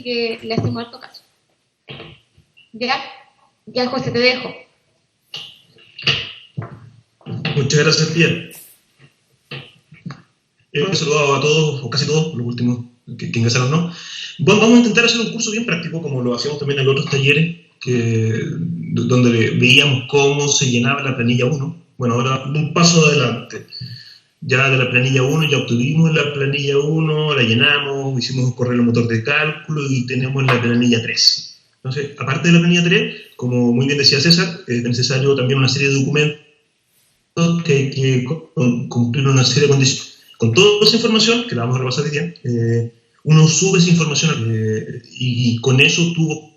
que le hacemos harto caso. Ya José, te dejo. Muchas gracias, Pia. He saludado a todos, o casi todos, los últimos que ingresaron, ¿no? Bueno, vamos a intentar hacer un curso bien práctico, como lo hacíamos también en los otros talleres, donde veíamos cómo se llenaba la planilla 1. Bueno, ahora un paso adelante. Ya de la planilla 1 ya obtuvimos la planilla 1, la llenamos, hicimos un correo motor de cálculo y tenemos la planilla 3. Entonces, aparte de la planilla 3, como muy bien decía César, es necesario también una serie de documentos que hay que cumplir una serie de condiciones. Con toda esa información, que la vamos a repasar hoy día, uno sube esa información y con eso tú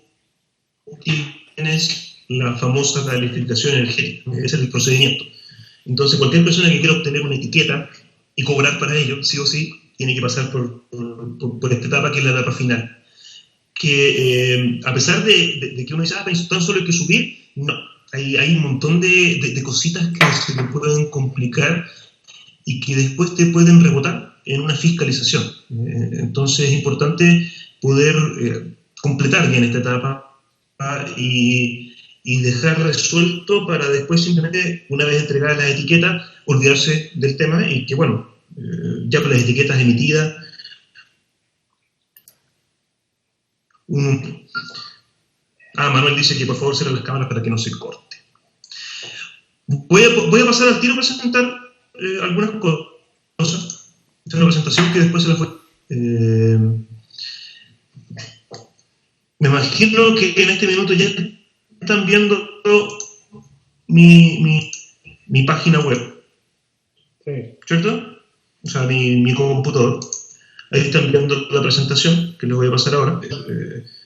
tienes la famosa calificación energética. Ese es el procedimiento. Entonces, cualquier persona que quiera obtener una etiqueta y cobrar para ello, sí o sí, tiene que pasar por esta etapa, que es la etapa final. Que a pesar de que uno dice, tan solo hay que subir, no. Hay un montón de cositas que se te pueden complicar y que después te pueden rebotar en una fiscalización. Entonces es importante poder completar bien esta etapa y dejar resuelto para después simplemente, una vez entregadas las etiquetas, olvidarse del tema y que, bueno, ya con las etiquetas emitidas, Manuel dice que por favor cierren las cámaras para que no se corte. Voy a pasar al tiro para presentar algunas cosas. Esta es una presentación que después se la fue. Me imagino que en este minuto ya están viendo mi página web. Sí. ¿Cierto? O sea, mi computador. Ahí están viendo la presentación que les voy a pasar ahora.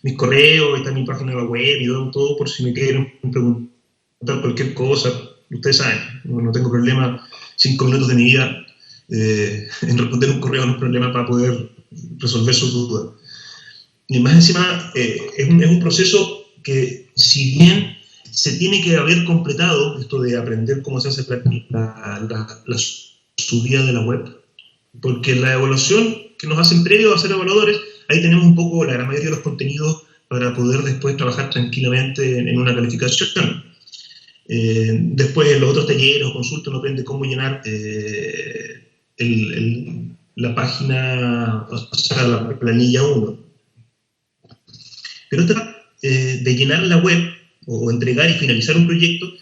Mis correos, está mi página web y todo por si me quieren preguntar cualquier cosa. Ustedes saben, no tengo problema, 5 minutos de mi vida en responder un correo no es problema para poder resolver sus dudas. Y más encima, es un proceso que, si bien se tiene que haber completado, esto de aprender cómo se hace la subida de la web, porque la evaluación que nos hacen previo a ser evaluadores, ahí tenemos un poco la gran mayoría de los contenidos para poder después trabajar tranquilamente en una calificación. Después en los otros talleres o consultas uno aprende cómo llenar la página, o sea, la planilla 1. Pero esta de llenar la web o entregar y finalizar un proyecto,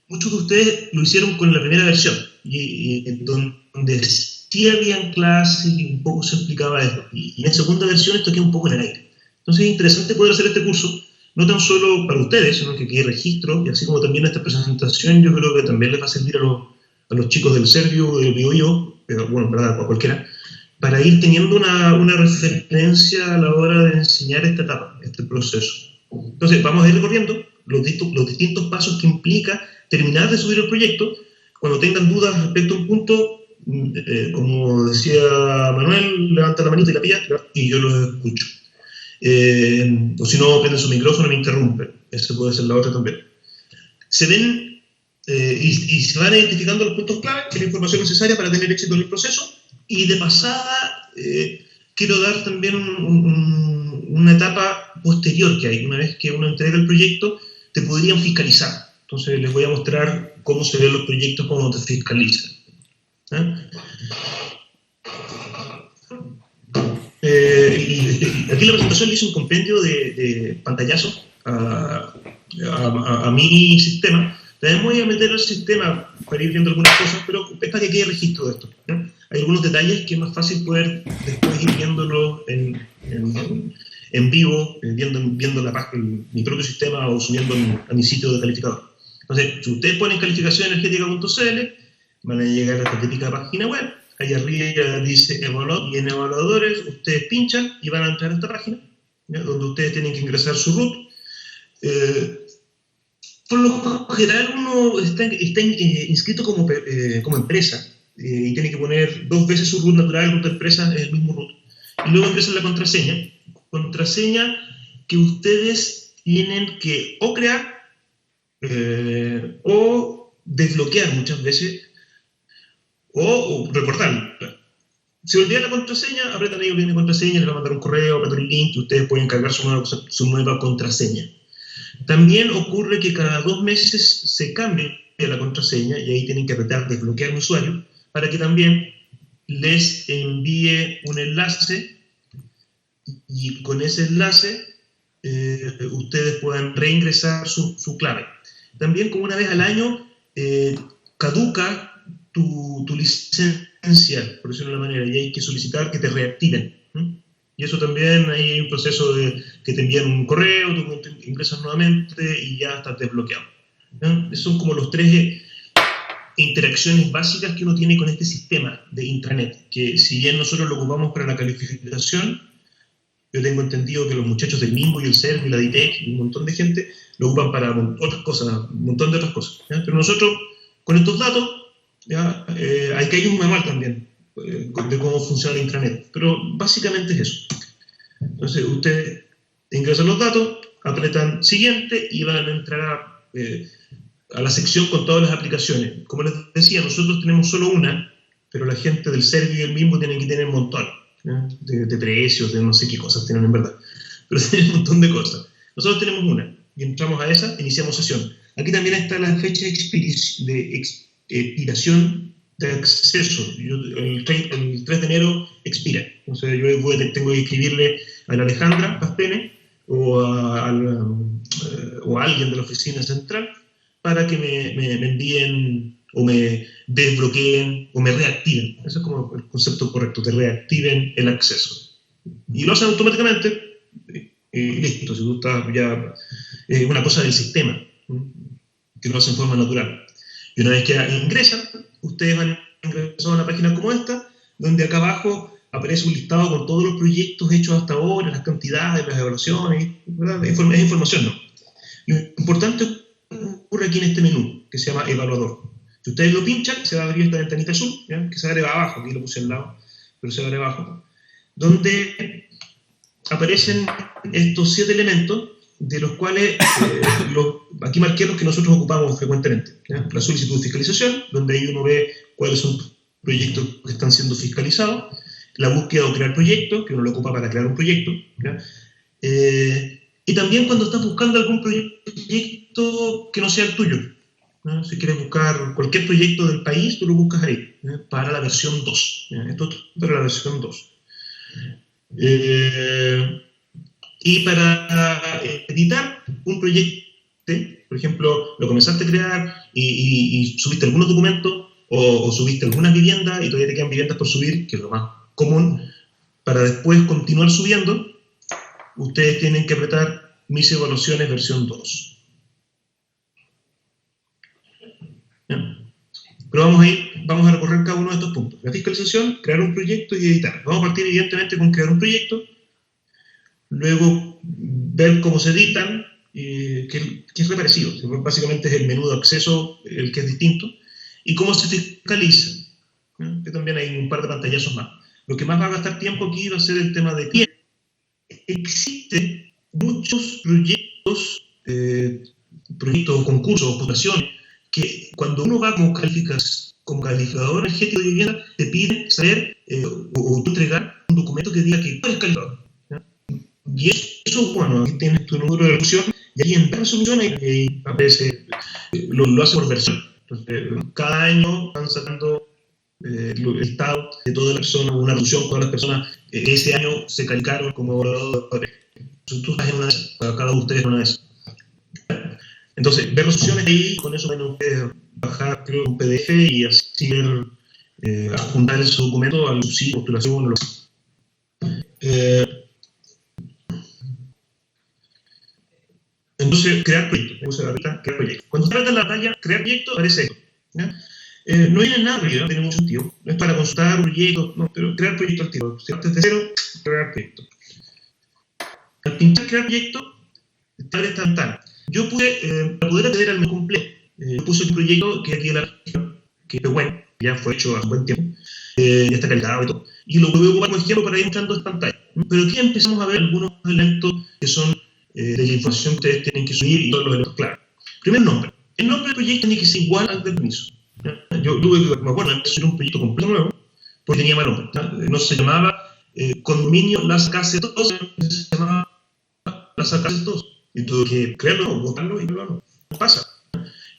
muchos de ustedes lo hicieron con la primera versión, y donde sí habían clases y un poco se explicaba esto. Y en segunda versión esto queda un poco en el aire. Entonces es interesante poder hacer este curso, no tan solo para ustedes, sino que hay registro, y así como también esta presentación, yo creo que también les va a servir a los chicos del Servio, del BioBio, bueno, en verdad, a cualquiera, para ir teniendo una referencia a la hora de enseñar esta etapa, este proceso. Entonces, vamos a ir recorriendo los distintos pasos que implica terminar de subir el proyecto. Cuando tengan dudas respecto a un punto, como decía Manuel, levanta la manita y la pilla, y yo los escucho. O si no, prenden su micrófono y me interrumpen. Esa puede ser la otra también. Se ven y se van identificando los puntos clave, que es la información necesaria para tener éxito en el proceso. Y de pasada, quiero dar también una etapa posterior que hay. Una vez que uno entrega el proyecto, te podrían fiscalizar. Entonces les voy a mostrar cómo se ven los proyectos cuando te fiscalizan. Y aquí la presentación le hice un compendio de pantallazo a mi sistema. También voy a meter el sistema para ir viendo algunas cosas, pero es para que quede registro de esto, ¿no? Hay algunos detalles que es más fácil poder después ir viéndolo en vivo, viendo mi propio sistema o subiendo a mi sitio de calificador. Entonces, si ustedes ponen calificacionenergética.cl, van a llegar a esta típica página web. Ahí arriba dice evaluador, y en evaluadores ustedes pinchan y van a entrar a esta página, ¿ya? Donde ustedes tienen que ingresar su root. Por lo general uno está inscrito como empresa y tiene que poner 2 veces su root natural, root de empresa, es el mismo root. Y luego empieza la contraseña que ustedes tienen que o crear o desbloquear muchas veces o recortarla. se olvida la contraseña, apretan ahí olviden contraseña, les va a mandar un correo, apretan el link y ustedes pueden cargar su nueva contraseña. También ocurre que cada 2 meses se cambia la contraseña y ahí tienen que apretar desbloquear mi usuario para que también les envíe un enlace y con ese enlace ustedes puedan reingresar su clave. También como una vez al año caduca tu licencia, por decirlo de una manera, y hay que solicitar que te reactiven. Y eso también hay un proceso de que te envían un correo, tú ingresas nuevamente y ya estás desbloqueado. Esos son como los 3 interacciones básicas que uno tiene con este sistema de intranet, que si bien nosotros lo ocupamos para la calificación, yo tengo entendido que los muchachos del MIMBO y el CERN y la DITEC y un montón de gente lo ocupan para otras cosas, un montón de otras cosas. ¿Ya? Pero nosotros, con estos datos, ¿ya? Aquí hay un manual también de cómo funciona el intranet, pero básicamente es eso. Entonces, ustedes ingresan los datos, apretan siguiente y van a entrar a la sección con todas las aplicaciones. Como les decía, nosotros tenemos solo una, pero la gente del Servio y el MIMBO tienen que tener un montón de precios, de no sé qué cosas tienen en verdad, pero tienen un montón de cosas. Nosotros tenemos una y entramos a esa, iniciamos sesión. Aquí también está la fecha de expiración de acceso. El 3 de enero expira. Entonces yo tengo que escribirle a la Alejandra Pastene o a alguien de la oficina central para que me envíen o me desbloqueen o me reactiven. Ese es como el concepto correcto, te reactiven el acceso. Y lo hacen automáticamente y listo. Si tú estás ya... Es una cosa del sistema, que lo hace en forma natural. Y una vez que ingresan, ustedes van a ingresar a una página como esta, donde acá abajo aparece un listado con todos los proyectos hechos hasta ahora, las cantidades, las evaluaciones, ¿verdad? Es información, ¿no? Lo importante ocurre aquí en este menú, que se llama evaluador. Si ustedes lo pinchan, se va a abrir esta ventanita azul, ¿ya? Que se abre abajo, aquí lo puse al lado, pero se abre abajo, donde aparecen estos 7 elementos, de los cuales aquí marqué los que nosotros ocupamos frecuentemente. ¿Ya? La solicitud de fiscalización, donde ahí uno ve cuáles son los proyectos que están siendo fiscalizados, la búsqueda o crear proyectos, que uno lo ocupa para crear un proyecto, ¿ya? Y también cuando estás buscando algún proyecto que no sea el tuyo, ¿no? Si quieres buscar cualquier proyecto del país, tú lo buscas ahí, ¿ya? Para la versión 2. ¿Ya? Esto es para la versión 2. Y para editar un proyecto, por ejemplo, lo comenzaste a crear y subiste algunos documentos o subiste algunas viviendas y todavía te quedan viviendas por subir, que es lo más común, para después continuar subiendo, ustedes tienen que apretar mis evaluaciones versión 2. ¿Ya? Pero vamos a recorrer cada uno de estos puntos. La fiscalización, crear un proyecto y editar. Vamos a partir evidentemente con crear un proyecto, luego ver cómo se editan, que es re parecido, básicamente es el menú de acceso el que es distinto, y cómo se fiscaliza, ¿no? Que también hay un par de pantallazos más. Lo que más va a gastar tiempo aquí va a ser el tema de tiempo. Existen muchos proyectos, concursos, postulaciones, que cuando uno va como calificador energético de vivienda, te piden saber o entregar un documento que diga que tú eres calificador. Y eso, bueno, aquí tienes tu número de resolución y ahí en resolución ahí aparece, lo hace por versión. Entonces, cada año van sacando el estado de toda la persona, una resolución con todas las personas que ese año se calificaron como evaluadores. Entonces, tú estás en una de esas, para cada uno de ustedes en una de esas. Entonces, ver resoluciones ahí, con eso van ustedes bajar, creo, un PDF y así adjuntar ese documento al subsidio, postulación o lo que Entonces, crear proyectos. Crear proyectos. Cuando se trata en la pantalla, crear proyectos, aparece esto. ¿Ya? No viene nada, no tiene mucho sentido. No es para consultar proyectos, no, pero crear proyectos al tiro. Si antes de cero, crear proyectos. Al pinchar crear proyectos, está esta ventana. Yo pude, para poder acceder al menú completo, yo puse un proyecto que aquí en la región, que es bueno, ya fue hecho hace un buen tiempo, ya está calculado y todo. Y lo voy a ocupar como ejemplo para ir mostrando esta pantalla. Pero aquí empezamos a ver algunos elementos que son de la información que ustedes tienen que subir y todos los elementos claros. Primer nombre. El nombre del proyecto tiene que ser igual al del permiso. Yo tuve que, me acuerdo, antes de subir un proyecto completo nuevo, porque tenía mal nombre, ¿no? No se llamaba condominio Las Casas 2, se llamaba Las Casas 2. Y tuve que creerlo, votarlo y no pasa.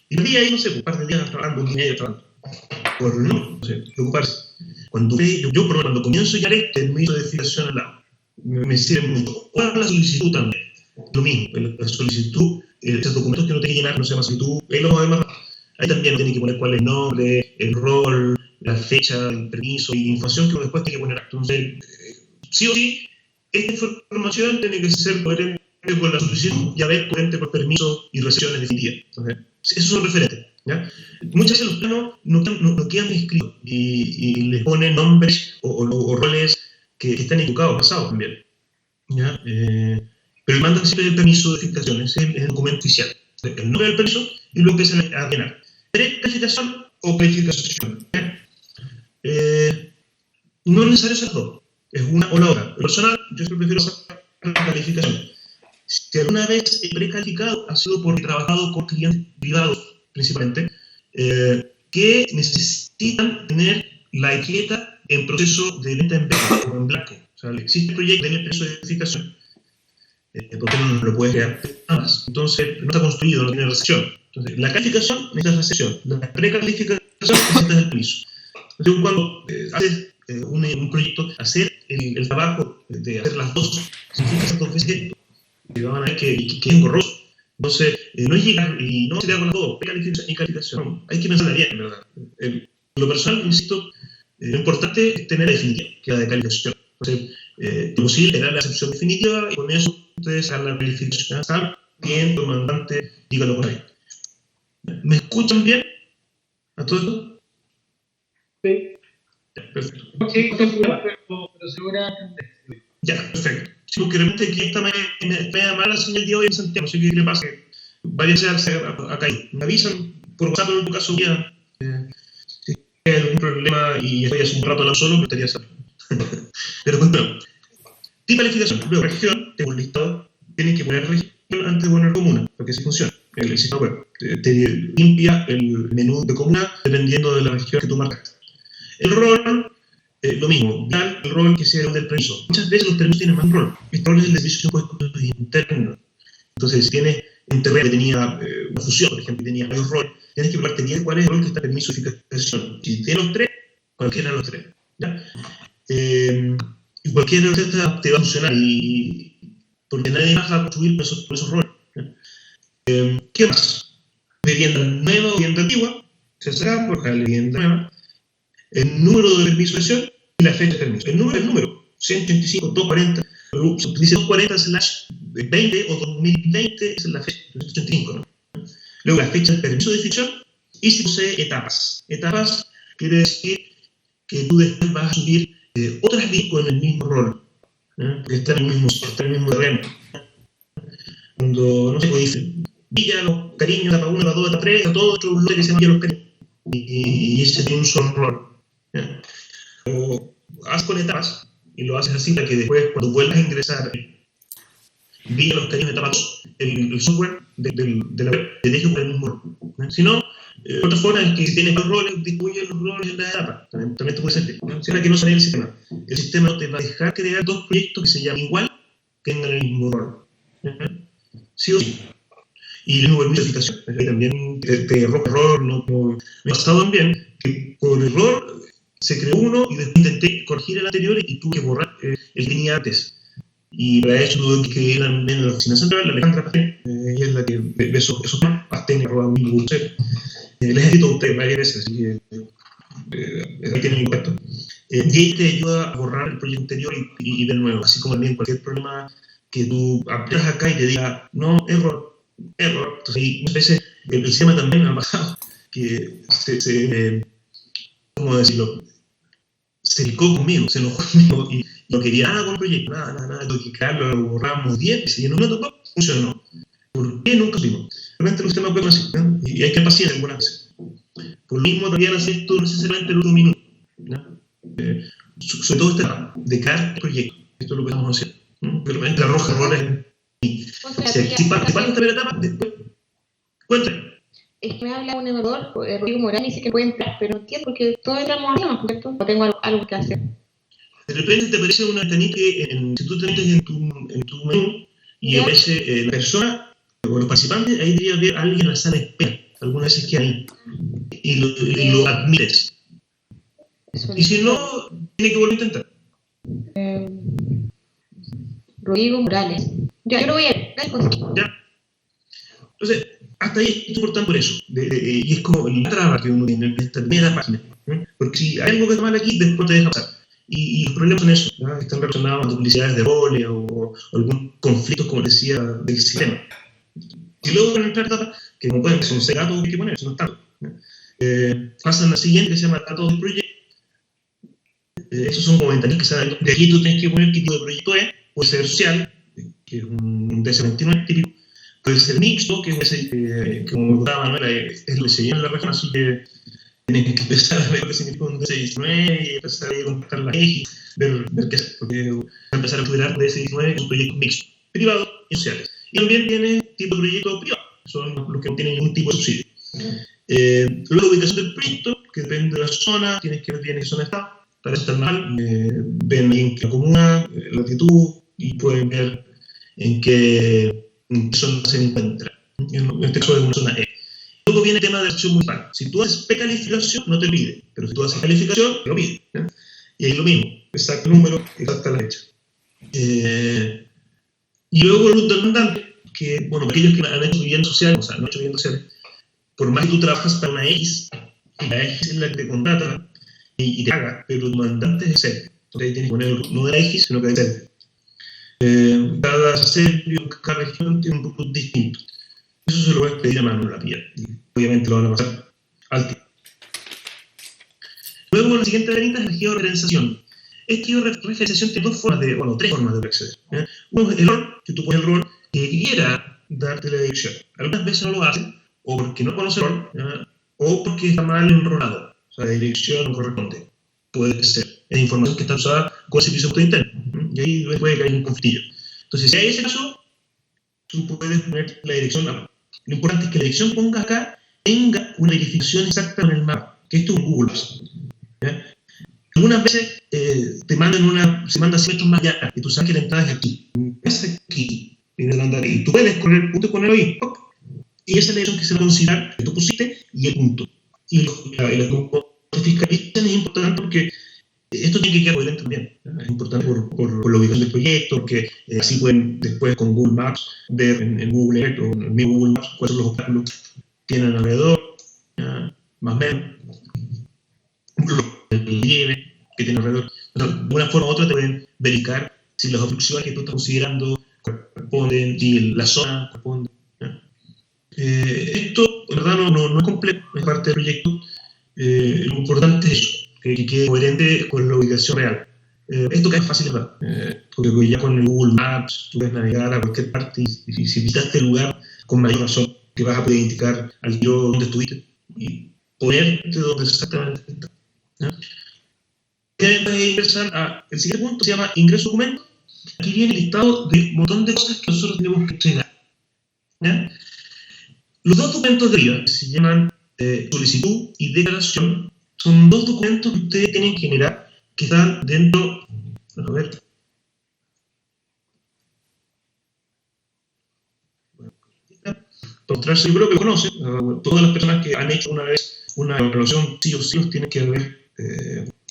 Y el día ahí, no sé, un par de días trabajando, un día y medio trabajando. Por no sé, preocuparse. Cuando comienzo ya el permiso de edificación al lado, me sirve mucho. O la solicitud también. Lo mismo, la solicitud, esos documentos que no tiene que llenar, no se llama solicitud, ahí también tiene que poner cuál es el nombre, el rol, la fecha, el permiso y información que uno después tiene que poner. Entonces, sí o sí, esta información tiene que ser coherente con la solicitud y a ver coherente con permisos y recepciones definitivas. Entonces, esos son referentes, ¿ya? Muchas veces los planos no quedan escritos y les ponen nombres o roles que están equivocados, pasados también, ¿ya? Pero mandan siempre el permiso de edificación, ese es el documento oficial. El nombre del permiso y luego empiezan a llenar. ¿Precalificación o calificación? No es necesario ser dos, es una o la otra. Personal, yo siempre prefiero hacer la calificación. Si alguna vez he precalificado, ha sido porque he trabajado con clientes privados, principalmente, que necesitan tener la etiqueta en proceso de venta en verde o en blanco. O sea, existe el proyecto de proceso de edificación, porque no lo puedes crear más. Entonces, no está construido, no tiene recepción. Entonces, la calificación necesita recepción, la precalificación necesita el permiso. Entonces, cuando haces un proyecto, hacer el trabajo de hacer las dos, significa hacer dos veces y van a ver que es engorroso. Entonces, no es llegar y no se te haga las dos, precalificación y calificación. No, hay que pensarla bien, ¿verdad? Lo personal, insisto, lo importante es tener la definitiva, que es la de calificación. Entonces, lo posible era la excepción definitiva y con eso ustedes hagan la calificación. ¿Saben? Bien, comandante, dígalo por ahí. ¿Me escuchan bien? ¿A todo esto? Sí. Ya, perfecto. Sí, pero seguramente. Ya, perfecto. Sí, porque realmente aquí esta me da mala señal de hoy en Santiago, no sé qué le pasa. Varias veces ha caído. Me avisan por WhatsApp en tu caso ya. Si hay algún problema y estoy hace un rato hablando solo, me estaría sabiendo. Pero bueno, tipo de calificación. Luego, región, tengo un listado, tienes que poner región antes de poner comuna, para que así funcione. El sistema web te limpia el menú de comuna dependiendo de la región que tú marcaste. El rol, lo mismo, el rol que sea el del permiso. Muchas veces los permisos tienen más rol. Este rol es el de servicio interno. Entonces, si tienes un terreno que tenía una fusión, por ejemplo, y tenía varios roles, tienes que preguntarte bien cuál es el rol que está en permiso de edificación. Si tienes los tres, cualquiera de los tres. ¿Ya? Y cualquiera de los tres te va a funcionar, porque nadie más va a construir con esos roles. ¿Qué más? Vivienda nueva o vivienda antigua, se saca por la vivienda nueva. El número de permiso de edificación y la fecha de permiso. El número 185, 240, dice 240/20 o 2020, esa es la fecha, 185, ¿no? Luego la fecha del permiso de edificación y si posee etapas. Etapas quiere decir que tú después vas a subir otras vías con el mismo rol, porque está en el mismo terreno. Cuando, no sé, pues dice Villa Los Cariños, etapa 1, etapa 2, etapa 3, está todo otro lote que se llama Villa Los Cariños. Y ese tiene un solo rol. O haz con etapas y lo haces así para que después, cuando vuelvas a ingresar Villa Los Cariños, etapa 2, el software de la web te deje con el mismo rol. Si no, otra forma es que si tienes más roles, distribuye los roles en la etapa. También te puede servir. Si ahora que no sale el sistema, el sistema no te va a dejar crear dos proyectos que se llamen igual, que tengan el mismo rol. Sí o sí. Y luego el edificación. Ahí también te arroja error. Me ha pasado también que por error se creó uno y después intenté corregir el anterior y tuve que borrar el que tenía antes. Y para eso tuve que ir también a la oficina central, la Alejandra Pastén, ella es la que ve esos temas, Pastén@1.0. Les he escrito a ustedes varias veces, así que ahí tienen mi contacto. Y ahí te ayuda a borrar el proyecto anterior y de nuevo, así como también cualquier problema que tú aprendas acá y te diga, no, error. Entonces, y muchas veces el sistema también ha pasado que ¿cómo decirlo? Se picó conmigo, se enojó conmigo y no quería nada con el proyecto, nada, tuve que crearlo, lo borramos 10 y en un momento funcionó. ¿Por qué nunca supimos? Realmente los sistemas pueden así, ¿no? Y hay que paciencia algunas veces. Por lo mismo todavía no hacer esto necesariamente el último minuto, ¿no? Sobre todo de cara al proyecto, esto es lo que estamos haciendo, ¿no? Pero realmente arroja errores y si falta esta primera etapa, después cuéntame. Es que me habla un evaluador, Rodrigo Morán, y dice que puede entrar, pero no entiendo porque todos entramos arriba, ¿cierto? O tengo algo que hacer. De repente te aparece una ventanita que si tú te metes en tu menú y ¿Ya? aparece la persona o los participantes, ahí debería haber alguien en la sala de espera. Algunas veces queda ahí. Y lo admites. Y si no, tiene que volver a intentar. Rodrigo Morales. Ya, yo lo voy a ver. Dale, José. ¿Ya? Entonces, hasta ahí es importante por eso. Y es como la traba que uno tiene en esta primera página. Porque si hay algo que está mal aquí, después te deja pasar. Y los problemas son eso, ¿no? Están relacionados a duplicidades de roles o algún conflicto, como decía, del sistema. Y luego van a entrar etapas que, como pueden, son 6 datos que hay que poner, eso no es tanto. Pasan a la siguiente que se llama datos del proyecto. Esos son como ventanillas que se dan. De aquí tú tienes que poner qué tipo de proyecto es. Puede ser social, que es un DC29 típico. Puede ser mixto, que es ese que, como contaba Manuela, es lo que se lleva en la región, así que tienes que empezar a ver qué significa un DC19 y empezar a contactar la X, ver qué hacer, porque va a empezar a considerar DC19 como un proyecto mixto, privado y social. Y también tiene tipo de proyecto privado, son los que no tienen ningún tipo de subsidio. Luego la ubicación del proyecto, que depende de la zona, tienes que ver bien en qué zona está. Para eso está mal, ven en qué comuna, latitud, y pueden ver en qué zona se encuentra. En este caso es una zona E. Luego viene el tema de la acción municipal. Si tú haces precalificación, no te pide, pero si tú haces calificación, te lo pide. ¿Ya? Y ahí lo mismo, exacto el número, exacta la fecha. Y luego el demandante, que, bueno, aquellos que han hecho viviendas sociales, o sea, no han hecho viviendas sociales, por más que tú trabajas para una X, y la X es la que te contrata y te haga, pero el demandante es el CERVE. Entonces ahí tienes que poner no de la X, sino que del CERVE. Cada CERVE, cada región tiene un poco distinto. Eso se lo voy a pedir a mano en la pía. Y obviamente lo van a pasar al tiempo. Luego, la siguiente venita es el georreferenciación. Esta georreferenciación tiene tres formas de acceder. Uno es el rol, que tú pones el rol que quiera darte la dirección. Algunas veces no lo hace, o porque no conoce el rol, o porque está mal enrolado. O sea, la dirección no corresponde. Puede ser. Es información que está usada con el servicio interno. Y ahí puede caer un conflictillo. Entonces, si hay ese caso, tú puedes poner la dirección. Lo importante es que la dirección ponga acá, tenga una verificación exacta en el mapa. Que esto es un Google Maps. ¿Ya? Algunas veces se manda 100 metros más allá, y tú sabes que la entrada es aquí. Es aquí. Y tú puedes correr el punto y ponerlo ahí. Y esa es la dirección que se va a considerar que tú pusiste y el punto. Y la fiscalización es importante porque esto tiene que quedar coherente también. Es importante por la ubicación del proyecto, porque así pueden después con Google Maps ver en Google Earth o en el mismo Google Maps cuáles son los obstáculos que tienen alrededor, más o menos, el nieve que tiene alrededor. Bueno, de una forma u otra te pueden verificar si las obstrucciones que tú estás considerando corresponden, si la zona corresponde. Esto, en verdad, no es complejo, es parte del proyecto. Lo importante es eso, que quede coherente con la ubicación real. Esto que es fácil, ¿verdad? Porque ya con el Google Maps tú puedes navegar a cualquier parte y si visitaste el lugar, con mayor razón, que vas a poder indicar al tiro dónde estuviste y ponerte donde exactamente está. El siguiente punto se llama ingreso documento. Aquí viene el listado de un montón de cosas que nosotros tenemos que entregar. ¿Ya? Los dos documentos de vida, que se llaman solicitud y declaración, son dos documentos que ustedes tienen que generar, que están dentro, a ver, para mostrarse, yo creo que lo conocen, todas las personas que han hecho una vez una evaluación, sí o sí los tienen que haber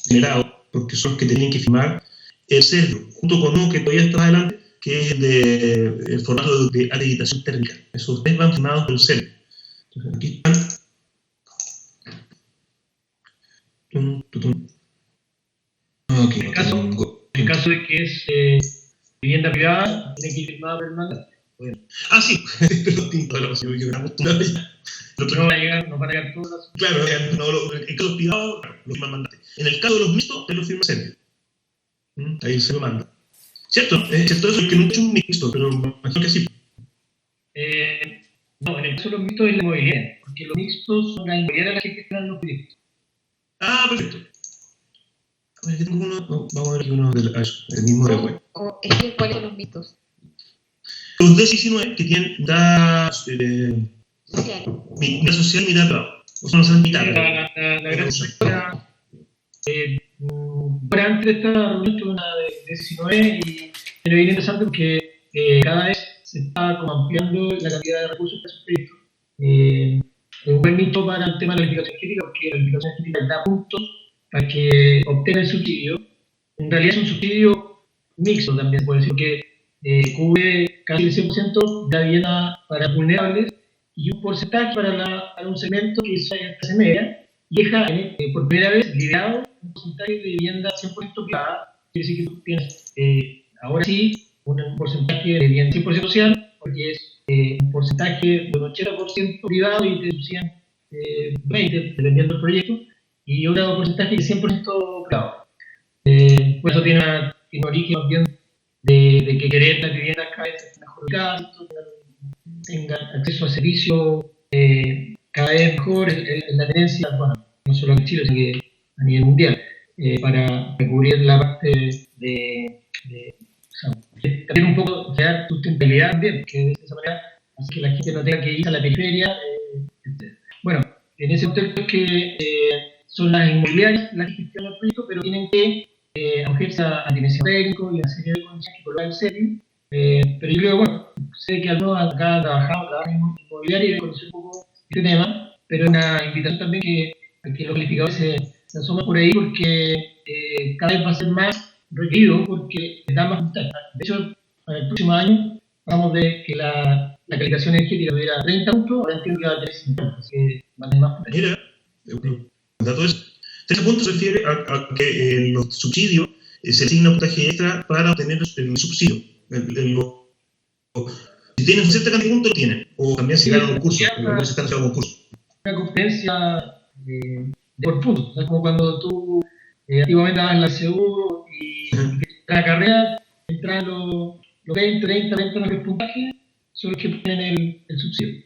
generado, porque son los que tienen que firmar el sello, junto con uno que todavía está adelante, que es el formato de acreditación técnica. Esos ustedes van firmados por el sello. Entonces, aquí están. Okay, en caso de que es vivienda privada, tiene que ir firmada por el mandante. Bueno. Ah, sí, pero No van a llegar todas las... Claro, en casos privados lo firma el mandante. En el caso de los mixtos, él lo firma el sello. Ahí se lo manda. ¿Cierto? Es cierto eso, que no he hecho un mixto, pero me imagino que sí. No, en el caso de los mixtos es la inmobiliaria, porque los mixtos son la inmobiliaria las que gestionan los proyectos. Ah, perfecto. A ver, aquí tengo uno, vamos a ver aquí uno del mismo de web. ¿Cuáles son los mitos? Los D19 que tienen Mitad social, mitad privado. O sea, no son mitad. La gran historia, antes de esta reunión tuve una de 19 y era bien interesante porque cada vez se está como ampliando la cantidad de recursos para esos proyectos. Es un buen mito para el tema de la calificación energética porque la calificación energética da puntos para que obtenga el subsidio. En realidad es un subsidio mixto también, puede decir que cubre casi el 100% de la vivienda para vulnerables y un porcentaje para un segmento que es la clase media, y deja por primera vez liberado un porcentaje de vivienda 100% privada. Quiere decir que tú tienes ahora sí un porcentaje de vivienda 100% social, porque es un porcentaje de un 80% privado y te subsidian 20% dependiendo del proyecto, y otro porcentaje de 100% privado. Por eso tiene un origen más bien de que querer las viviendas cada vez mejor ubicadas, tengan acceso a servicios cada vez mejor, en la tendencia, bueno, no solo en Chile, sino que a nivel mundial, para cubrir la parte de también un poco de dar sustentabilidad también, porque de esa manera hace que la gente no tenga que ir a la periferia. Bueno, en ese contexto es que son las inmobiliarias las que gestionan el proyecto, pero tienen que acogerse a dimensión técnico y a una serie de condiciones que coloca el setting. Pero yo creo, bueno, sé que algunos acá trabajan en inmobiliaria y conocer un poco este tema, pero una invitación también que los calificadores se asoman por ahí porque cada vez va a ser más requerido porque da más ventaja. De hecho, para el próximo año vamos de que la calificación energética tuviera 30 puntos, ahora entiendo que va a tener 50, así que va a tener más puntos. Mira, el dato es 30 puntos se refiere a que en los subsidios se asigna un puntaje extra para obtener el subsidio. Si tienen cierta cantidad de puntos, lo tienen. O también si ganan un concurso, porque se están haciendo concursos. Una competencia por puntos. O sea, como cuando tú antiguamente dabas la CU y la carrera entran los 20, 30, 40 mejores puntajes, son los que tienen el subsidio.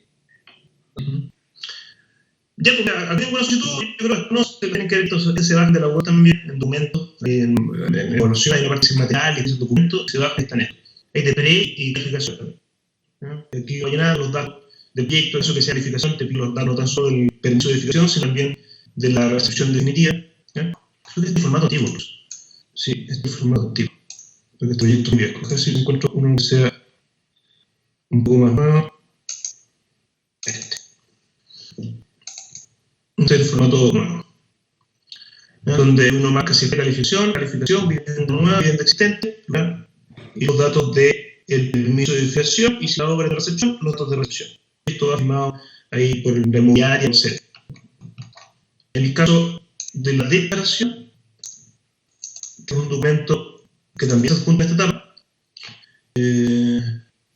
Ya, porque aquí en buena solicitud, yo creo que no se tienen que ver que se bajan de la web también en documentos, en evaluación, hay una parte sin materiales, en documentos, se bajan están estos. Hay de pre y calificación. Aquí voy a llenar los datos del proyecto, eso que sea calificación, te pido los datos no tan solo del permiso de edificación, sino también de la recepción definitiva. Creo que este es el formato antiguo. Sí, este es el formato antiguo. Porque este proyecto es viejo. A ver si encuentro uno que sea un poco más nuevo. Este es el formato nuevo, donde uno marca si es calificación, vivienda nueva, vivienda existente, ¿verdad? Y los datos del permiso de edificación, y si la obra es de recepción, los datos de recepción. Esto va firmado ahí por la inmobiliaria, etc. En el caso de la declaración, que es un documento que también se adjunta a esta etapa,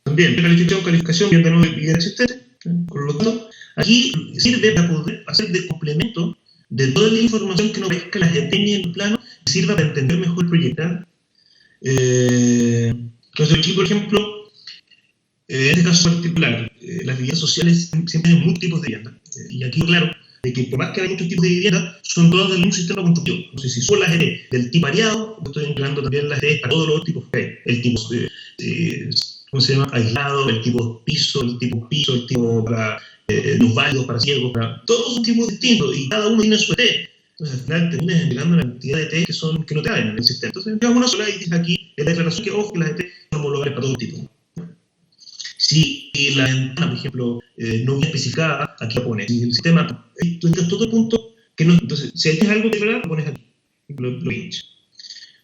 también calificación, vivienda nueva y vivienda existente, con los datos. Aquí sirve para poder hacer de complemento de toda la información que nos parezca las detalles en el plano, y sirva para entender mejor el proyecto. Entonces aquí, por ejemplo, en este caso particular, las viviendas sociales siempre tienen muchos tipos de viviendas. Y aquí, claro, de que por más que haya muchos tipos de viviendas, son todas del mismo sistema constructivo. Entonces, si son las ERE del tipo variado, estoy empleando también las ERE para todos los tipos que hay. El tipo, ¿cómo se llama? Aislado, el tipo piso, el tipo para los válidos, para ciegos, para todos son tipos distintos y cada uno tiene su ET. Entonces al final terminas entregando una cantidad de ET que no te caben en el sistema. Entonces llevamos una sola y dice aquí en la declaración que ojo que las ET son homologables para todo tipo. Si la ventana, por ejemplo, no viene especificada, aquí la pones. Si el sistema, tú entras todo el punto que no. Entonces, si hay algo que declarar, lo pones aquí. Lo pinches.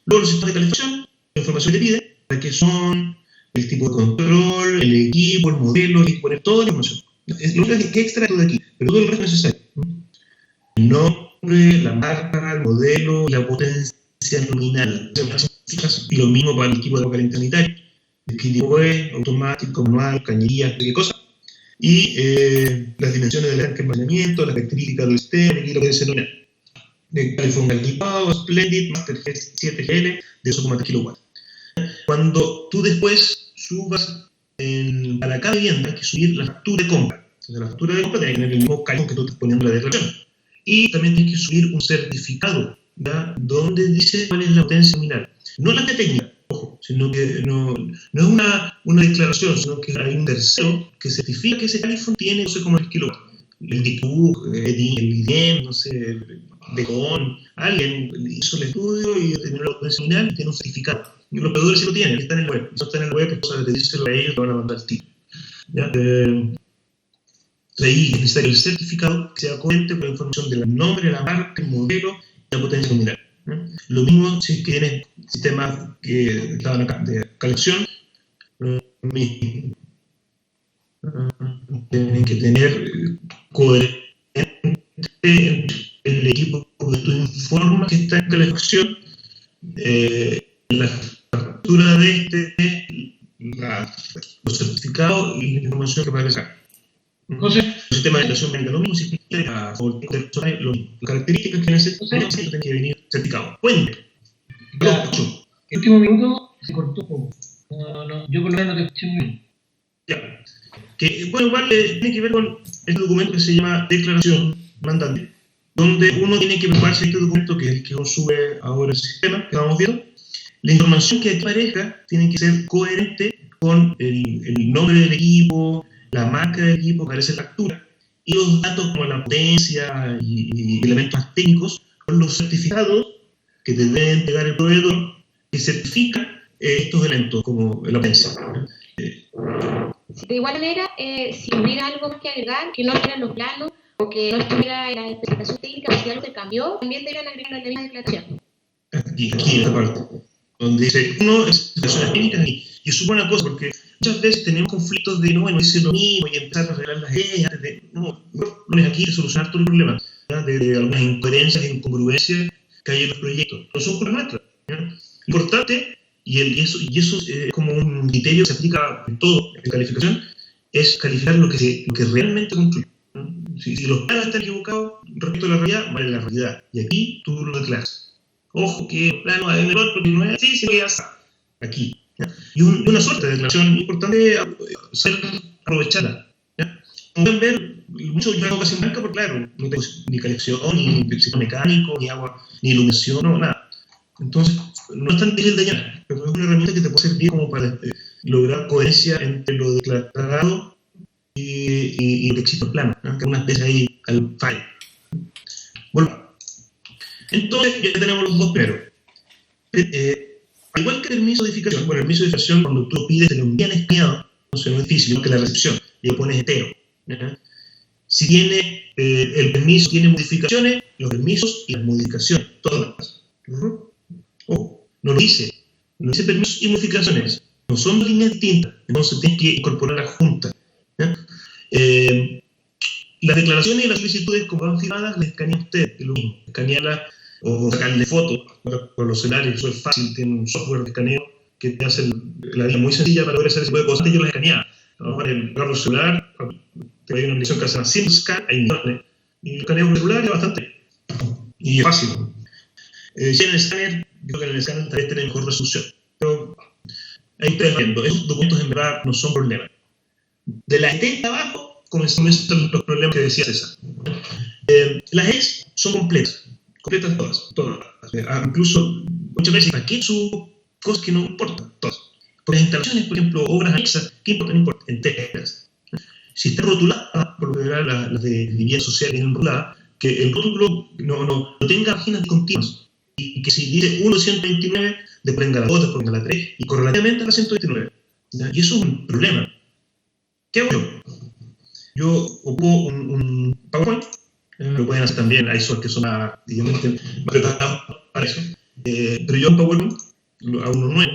Luego los sistemas de calefacción, la información que te pide, para que son el tipo de control, el equipo, el modelo, y poner toda la información. Es lo único que extracto de aquí, pero todo el resto es necesario. El nombre, la marca, el modelo, la potencia nominal. Y lo mismo para el equipo de agua caliente sanitario. El equipo es automático, manual, cañería, qué cosa. Y las dimensiones del tanque de almacenamiento, las características del sistema, y la potencia nominal. De California Equipado, Splendid, Master 7GL, de 2,3 kW. Cuando tú después subas para cada vivienda, hay que subir la factura de compra. Entonces, la factura de compra tiene que tener el mismo cañón que tú estás poniendo en la declaración. Y también tienes que subir un certificado, ¿ya? Donde dice cuál es la potencia nominal. No la de técnica, ojo, sino que no es una declaración, sino que hay un tercero que certifica que ese califón tiene, no sé cómo es kilovatios. El DICU, el IDEM, no sé, Becon, alguien hizo el estudio y determinó la potencia nominal y tiene un certificado. Y los proveedores sí lo tienen, está en el web. Eso está en el web, es cosa de decírselo a ellos, te van a mandar el tipo. ¿Ya? Ahí es necesario el certificado que sea coherente con la información del nombre, la marca, el modelo y la potencia nominal. Lo mismo si tienes sistemas que estaban acá de calefacción, tienen que tener coherente el equipo que tú informas que está en calefacción, la factura de los certificados y la información que aparece acá. José, El sistema de ventilación venga lo mismo, si tiene las características que necesitan tienen que venir certificados. Cuente. El último minuto se cortó un poco. Yo por lo menos no te escuché muy bien. Ya. Que, bueno, igual tiene que ver con este documento que se llama declaración mandante, donde uno tiene que preocuparse de este documento, que es el que uno sube ahora al sistema, que vamos viendo. La información que aquí aparezca tiene que ser coherente con el nombre del equipo, la marca del equipo, que aparece en la factura, y los datos como la potencia y elementos más técnicos, con los certificados que te debe entregar el proveedor, que certifica estos elementos, como la potencia. De igual manera, si hubiera algo más que agregar, que no estuviera en los planos, o que no estuviera en la especificación técnica, si algo se cambió, también deberían agregarlo en la misma declaración. Aquí en esta parte, donde dice, uno, especificaciones técnicas, y es una cosa, porque muchas veces tenemos conflictos de, no, bueno, dice lo mismo, y empezar a arreglar las leyes, antes de, no es aquí de solucionar todos los problemas, de algunas incoherencias e incongruencias que hay en los proyectos. No son por nuestras. Lo importante, y eso es como un criterio que se aplica en todo, en calificación, es calificar lo que realmente construye. Si los planos están equivocados respecto a la realidad, vale la realidad. Y aquí tú lo declaras. Ojo que el plano hay un error porque no es así, sino que ya está. Aquí. ¿Ya? Y una suerte de declaración importante ser aprovecharla. ¿Ya? Como pueden ver, mucho yo hago casi en blanca, porque claro, no tengo ni calefacción, ni sistema mecánico, ni agua, ni iluminación, no, nada. Entonces, no es tan difícil de llenar, pero es una herramienta que te puede servir como para lograr coherencia entre lo declarado y lo que existe en plano, ¿no? Que es una especie ahí al fallo. Bueno, entonces ya tenemos los dos primeros. Al igual que el permiso de edificación, bueno, el permiso de edificación cuando tú lo pides te lo envían escaneado, entonces no es difícil, que la recepción, y lo pones entero. ¿Ya? Si tiene el permiso, tiene modificaciones, los permisos y las modificaciones, todas las. No lo dice permisos y modificaciones, no son líneas distintas, entonces tienes que incorporarlas juntas. Las declaraciones y las solicitudes, como van firmadas, las escanea usted, es lo mismo, escanearlas o sacarle fotos. Por los escenarios, eso es fácil, tiene un software de escaneo que te hace la vida muy sencilla para poder hacer ese tipo de cosas. Yo las escaneaba. Ahora, en el celular, hay una aplicación que se llama SimScan, hay millones, y el escaneo con el celular es bastante, y es fácil. Si en el escáner, yo creo que en el escáner tal vez tiene mejor resolución. Pero ahí ustedes viendo, esos documentos en verdad no son problemas. De la 70 abajo comienzan los problemas que decía César. Las EX son completas todas. Incluso muchas veces paquetes subo cosas que no importan, todas. Por las instalaciones, por ejemplo, obras anexas, ¿qué importa? No importa, enteras. Si está rotulada, por lo general las de vivienda social vienen rotuladas, que el rótulo no tenga páginas discontinuas. Y que si dice 1.129, después venga la 2, después venga la 3, y correlativamente a la 129. ¿Ya? Y eso es un problema. ¿Qué hago yo? Yo ocupo un PowerPoint, lo pueden hacer también, hay software que son más preparados para eso, pero yo en PowerPoint hago uno nuevo,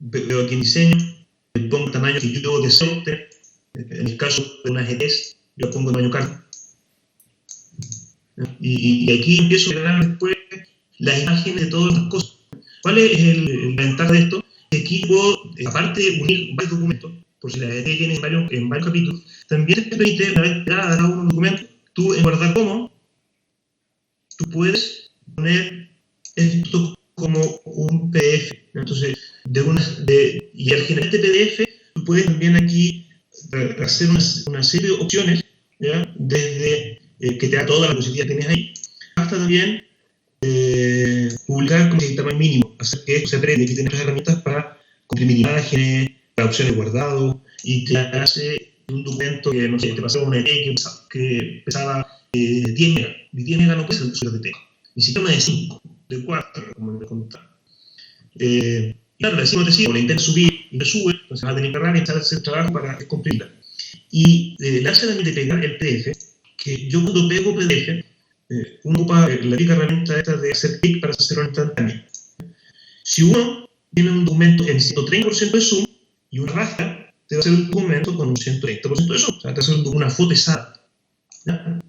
veo aquí en diseño, le pongo el tamaño que yo deseo tener, en el caso de unas GTs, yo pongo tamaño carta. Y aquí empiezo a crear después las imágenes de todas las cosas. ¿Cuál es la ventaja de esto? Aquí puedo, aparte de unir varios documentos, por si la ET tiene en varios capítulos, también te permite, una vez creada cada uno de los documentos, tú en guardar como, tú puedes poner esto como un PDF. Entonces, y al generar este PDF, tú puedes también aquí hacer una serie de opciones, ¿ya? Desde que te da toda la posibilidad que tienes ahí, hasta también publicar como el tamaño mínimo, hacer que esto se aprende, que tiene otras herramientas para comprimir imágenes, para opciones guardado, y te hace un documento que, no sé, te pasaba una EP que pesaba 10 megas, y 10 megas no puede ser de texto, ni siquiera una de 5, de 4, como me contaba. Y claro, le decimos, o le intenta subir y le sube, entonces va a tener que agarrar y empezar a hacer trabajo para comprimirla. Y le hace también de pegar el PDF, que yo cuando pego PDF, uno ocupa la típica herramienta esta de hacer clic para hacerlo instantáneo. Si uno tiene un documento en 130% de zoom y una raja, te va a hacer un documento con un 130% de zoom. O sea, te va a hacer una foto pesada. ¿Ya?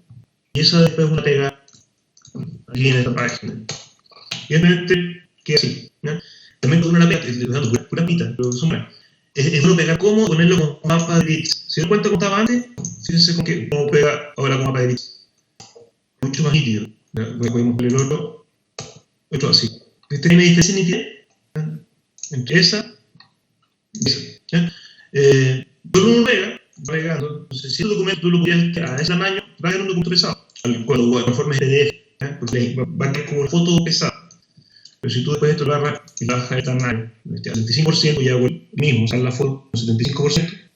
Y esa después una pega aquí en esta página. Y obviamente queda así. ¿Ya? También con una pega, pura pita, pero son buenas. Es bueno pegar cómo ponerlo con mapa de bits. Si no cuenta cómo estaba antes, fíjense cómo pega ahora con mapa de bits. Mucho más nítido. Podemos poner el otro así. Esta es una diferencia nítida entre esa y esa. Luego uno pega, va pegando. Entonces, si el documento tú lo podías a ese tamaño, va a ser un documento pesado. Cuando la forma es PDF, porque va a quedar como una foto pesada. Pero si tú después esto lo agarras y lo bajas de tamaño, al 75%, ya hago el mismo, usar la foto con 75%,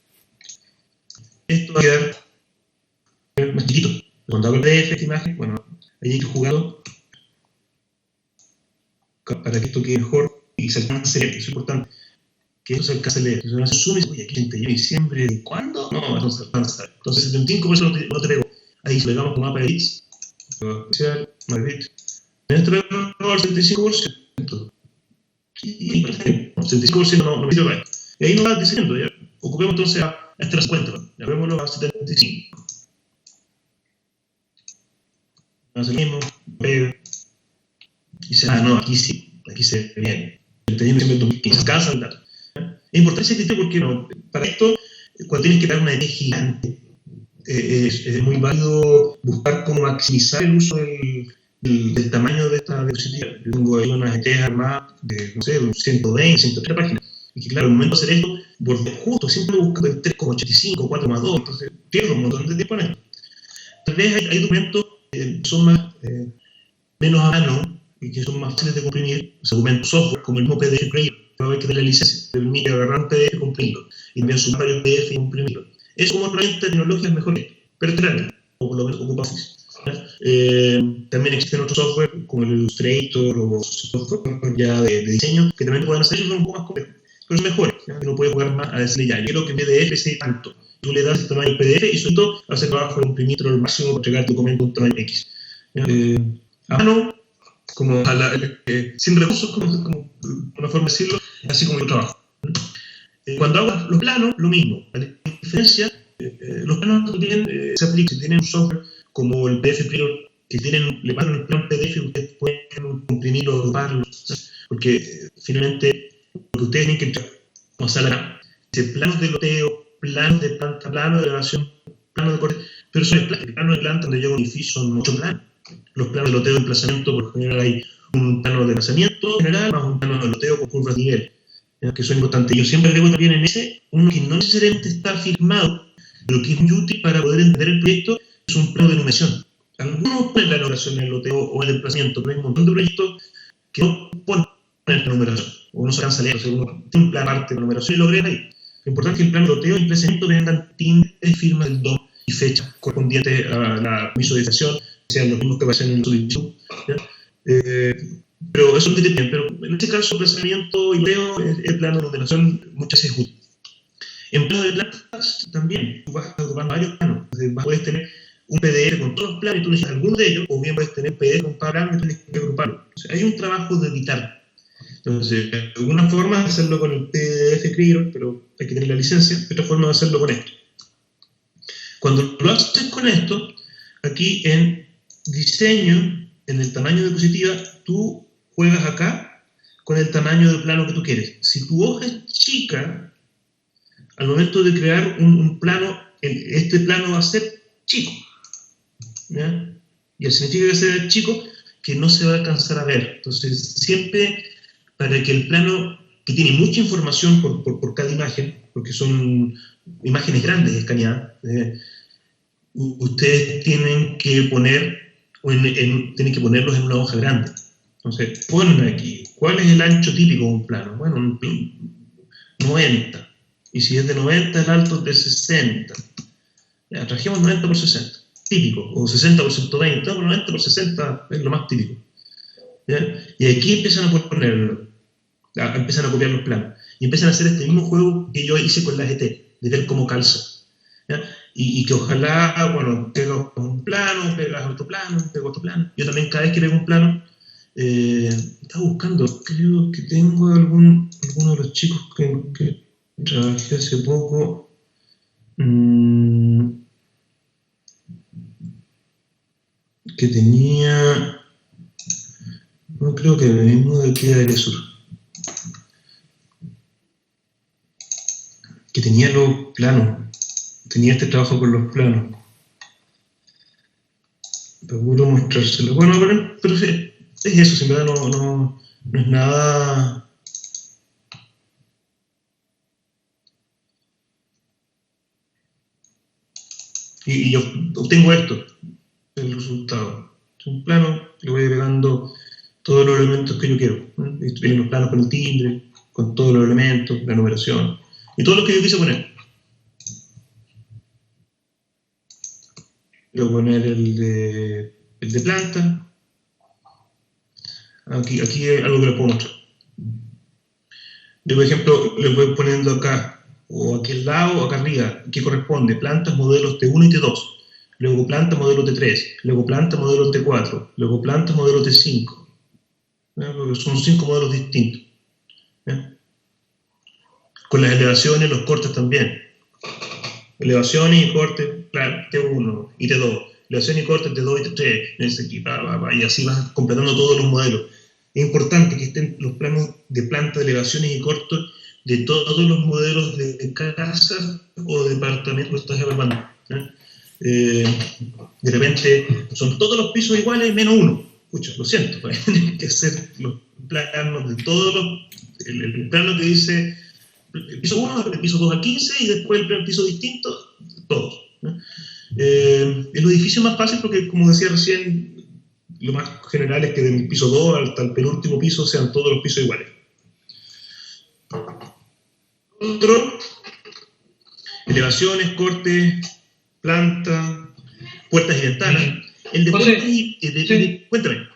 esto va a quedar más chiquito. Cuando hago el PDF, esta imagen, bueno, ahí hay que jugarlo para que esto quede mejor y se alcance a leer, eso es importante. Que esto se alcance a leer. Entonces uno hace zoom y dice, oye, aquí 31 de diciembre, ¿de cuándo? No, eso se alcanza. Entonces 75% no te pego. Ahí le pegamos con mapa de bits, especial, mapa de bits. En este pegamos al 75%. Y el 75% no sirve para esto. Y ahí nos va diciendo, ya, ocupemos entonces a este 50, ya vémoslo a 75. Hace lo mismo, pega, y dice, no, aquí se ve bien. El 31 de diciembre del 2015, alcanza el dato. Es importante ese criterio porque no, para esto, cuando tienes que dar una ET gigante, es muy válido buscar cómo maximizar el uso del tamaño de esta diapositiva. Yo tengo ahí unas ETs armadas de, no sé, 120, 130 páginas. Y que claro, en el momento de hacer esto, por justo, siempre busco el 3,85, 4,2, entonces pierdo un montón de tiempo en esto. Tal vez hay documentos que son menos a mano y que son más fáciles de comprimir, documentos software, como el mismo PDF Player, que va a tener la licencia, te permite agarrar un PDF y comprimirlo, y también sumar varios PDF y comprimirlo. Eso como herramienta tecnológica es mejor, pero es grande, o por lo menos ocupa Office. También existen otros software como el Illustrator o software ya de diseño que también pueden hacer eso un poco más complejos, pero es mejor, que uno puede jugar más a decirle ya, quiero que en PDF sea tanto. Tú le das el tamaño PDF y sobre todo hace trabajo de imprimirlo al máximo para entregar tu documento un tamaño X. A mano, como sin recursos, como una forma de decirlo, así como yo trabajo. Cuando hago los planos, lo mismo. La diferencia, los planos también se aplican. Si tienen un software como el PDF Player, que le pagan el plan PDF, ustedes pueden comprimirlo o agruparlo, porque finalmente lo que ustedes tienen que pasar la planos de loteo, planos de planta, plano de elevación, plano de corte, pero son el plano de planta donde llega un edificio son 8 planos. Los planos de loteo de emplazamiento, por lo general hay un plano de emplazamiento general más un plano de loteo con curvas de nivel, que son importantes. Yo siempre agrego también en ese uno que no necesariamente está firmado, pero que es muy útil para poder entender el proyecto, es un plano de numeración. Algunos ponen la numeración en el loteo o en el emplazamiento, pero hay un montón de proyectos que no ponen la numeración, o no se alcanza a leer, o sea, uno tiene un plan aparte de numeración y lo agrega ahí. Lo importante es que el plan de loteo y emplazamiento tengan tintes, firma del DOM y fecha correspondiente a la visualización, sean los mismos que aparecen en su división. Pero eso es bien, pero en este caso, emplazamiento y loteo, el plano de numeración muchas veces es útil. En plano de plantas también, tú vas agrupando varios planos, entonces puedes tener un PDF con todos los planos y tú eliges alguno de ellos, o bien puedes tener un PDF con cada plano y tienes que agruparlo. Entonces, hay un trabajo de editar. Entonces, alguna forma de hacerlo con el PDF Creator, pero hay que tener la licencia, y otra forma de hacerlo con esto. Cuando lo haces con esto, aquí en diseño, en el tamaño de diapositiva, tú juegas acá con el tamaño del plano que tú quieres. Si tu hoja es chica, al momento de crear un plano, este plano va a ser chico, ¿ya? Y eso significa que sea chico, que no se va a alcanzar a ver. Entonces, siempre para que el plano, que tiene mucha información por cada imagen, porque son imágenes grandes escaneadas, ustedes tienen que ponerlos en una hoja grande. Entonces, ponen aquí, ¿cuál es el ancho típico de un plano? Bueno, 90. Y si es de 90, el alto es de 60. Ya, trajimos 90 por 60, típico, o 60 por 120, no, 90 por 60 es lo más típico. ¿Ya? Y aquí empiezan a ponerlo, empiezan a copiar los planos, y empiezan a hacer este mismo juego que yo hice con la GT, de ver cómo calza. ¿Ya? Y que ojalá, bueno, pegas un plano, pegas otro plano, pegas otro plano. Yo también cada vez que pego un plano, estaba buscando, creo que tengo alguno de los chicos que trabajé hace poco, que tenía, no creo que el mismo de aquí de Sur, que tenía los planos, tenía este trabajo con los planos. Procuro mostrárselo. Bueno, pero es eso, sin verdad no es nada. Y yo obtengo esto, el resultado. Es un plano, le voy agregando todos los elementos que yo quiero. Vienen los planos con el timbre, con todos los elementos, la numeración, y todo lo que yo quise poner. Voy a poner el de planta. Aquí hay algo que les puedo mostrar. Yo, por ejemplo, les voy poniendo acá, o aquí al lado, o acá arriba, que corresponde plantas modelos T1 y T2, luego plantas modelos T3, luego plantas modelos T4, luego plantas modelos T5. Porque son 5 modelos distintos. ¿Ya? Con las elevaciones, los cortes también. Elevaciones y cortes, T1 y T2. Elevaciones y cortes T2 y T3. Y así vas completando todos los modelos. Es importante que estén los planos de planta, de elevaciones y cortes de todos los modelos de casa o de departamento que estás evaluando. De repente son todos los pisos iguales menos uno. Escucha, lo siento, tienen que ser los planos de todos los. El plano que dice el piso 1, el piso 2 al 15 y después el piso distinto, todos. En los edificios es más fácil porque, como decía recién, lo más general es que del piso 2 hasta el penúltimo piso sean todos los pisos iguales. Otro, elevaciones, cortes, planta, puertas y ventanas. El de puertas y... Cuéntame.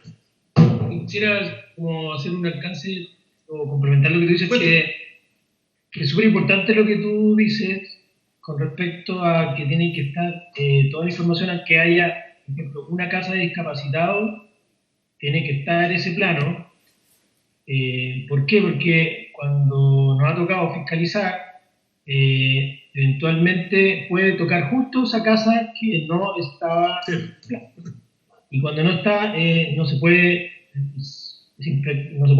Quisiera como hacer un alcance o complementar lo que tú dices, que es súper importante lo que tú dices con respecto a que tiene que estar toda la información al que haya, por ejemplo, una casa de discapacitados, tiene que estar ese plano. ¿Por qué? Porque cuando nos ha tocado fiscalizar, eventualmente puede tocar justo esa casa que no estaba plana. Y cuando no está, no se puede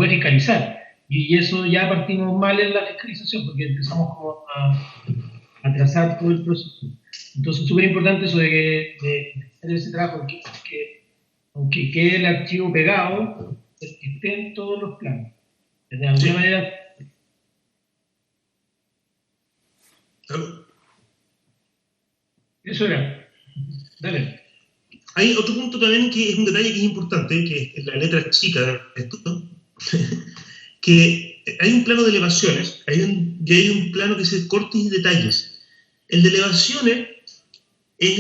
fiscalizar. Y eso ya partimos mal en la fiscalización, porque empezamos como a trazar todo el proceso. Entonces es súper importante eso de hacer ese trabajo, que aunque quede el archivo pegado, que estén todos los planos. De alguna manera... ¿Aló? Eso era. Dale. Hay otro punto también que es un detalle que es importante, que es la letra chica de esto, ¿no? Que hay un plano de elevaciones, y hay un plano que dice cortes y detalles. El de elevaciones es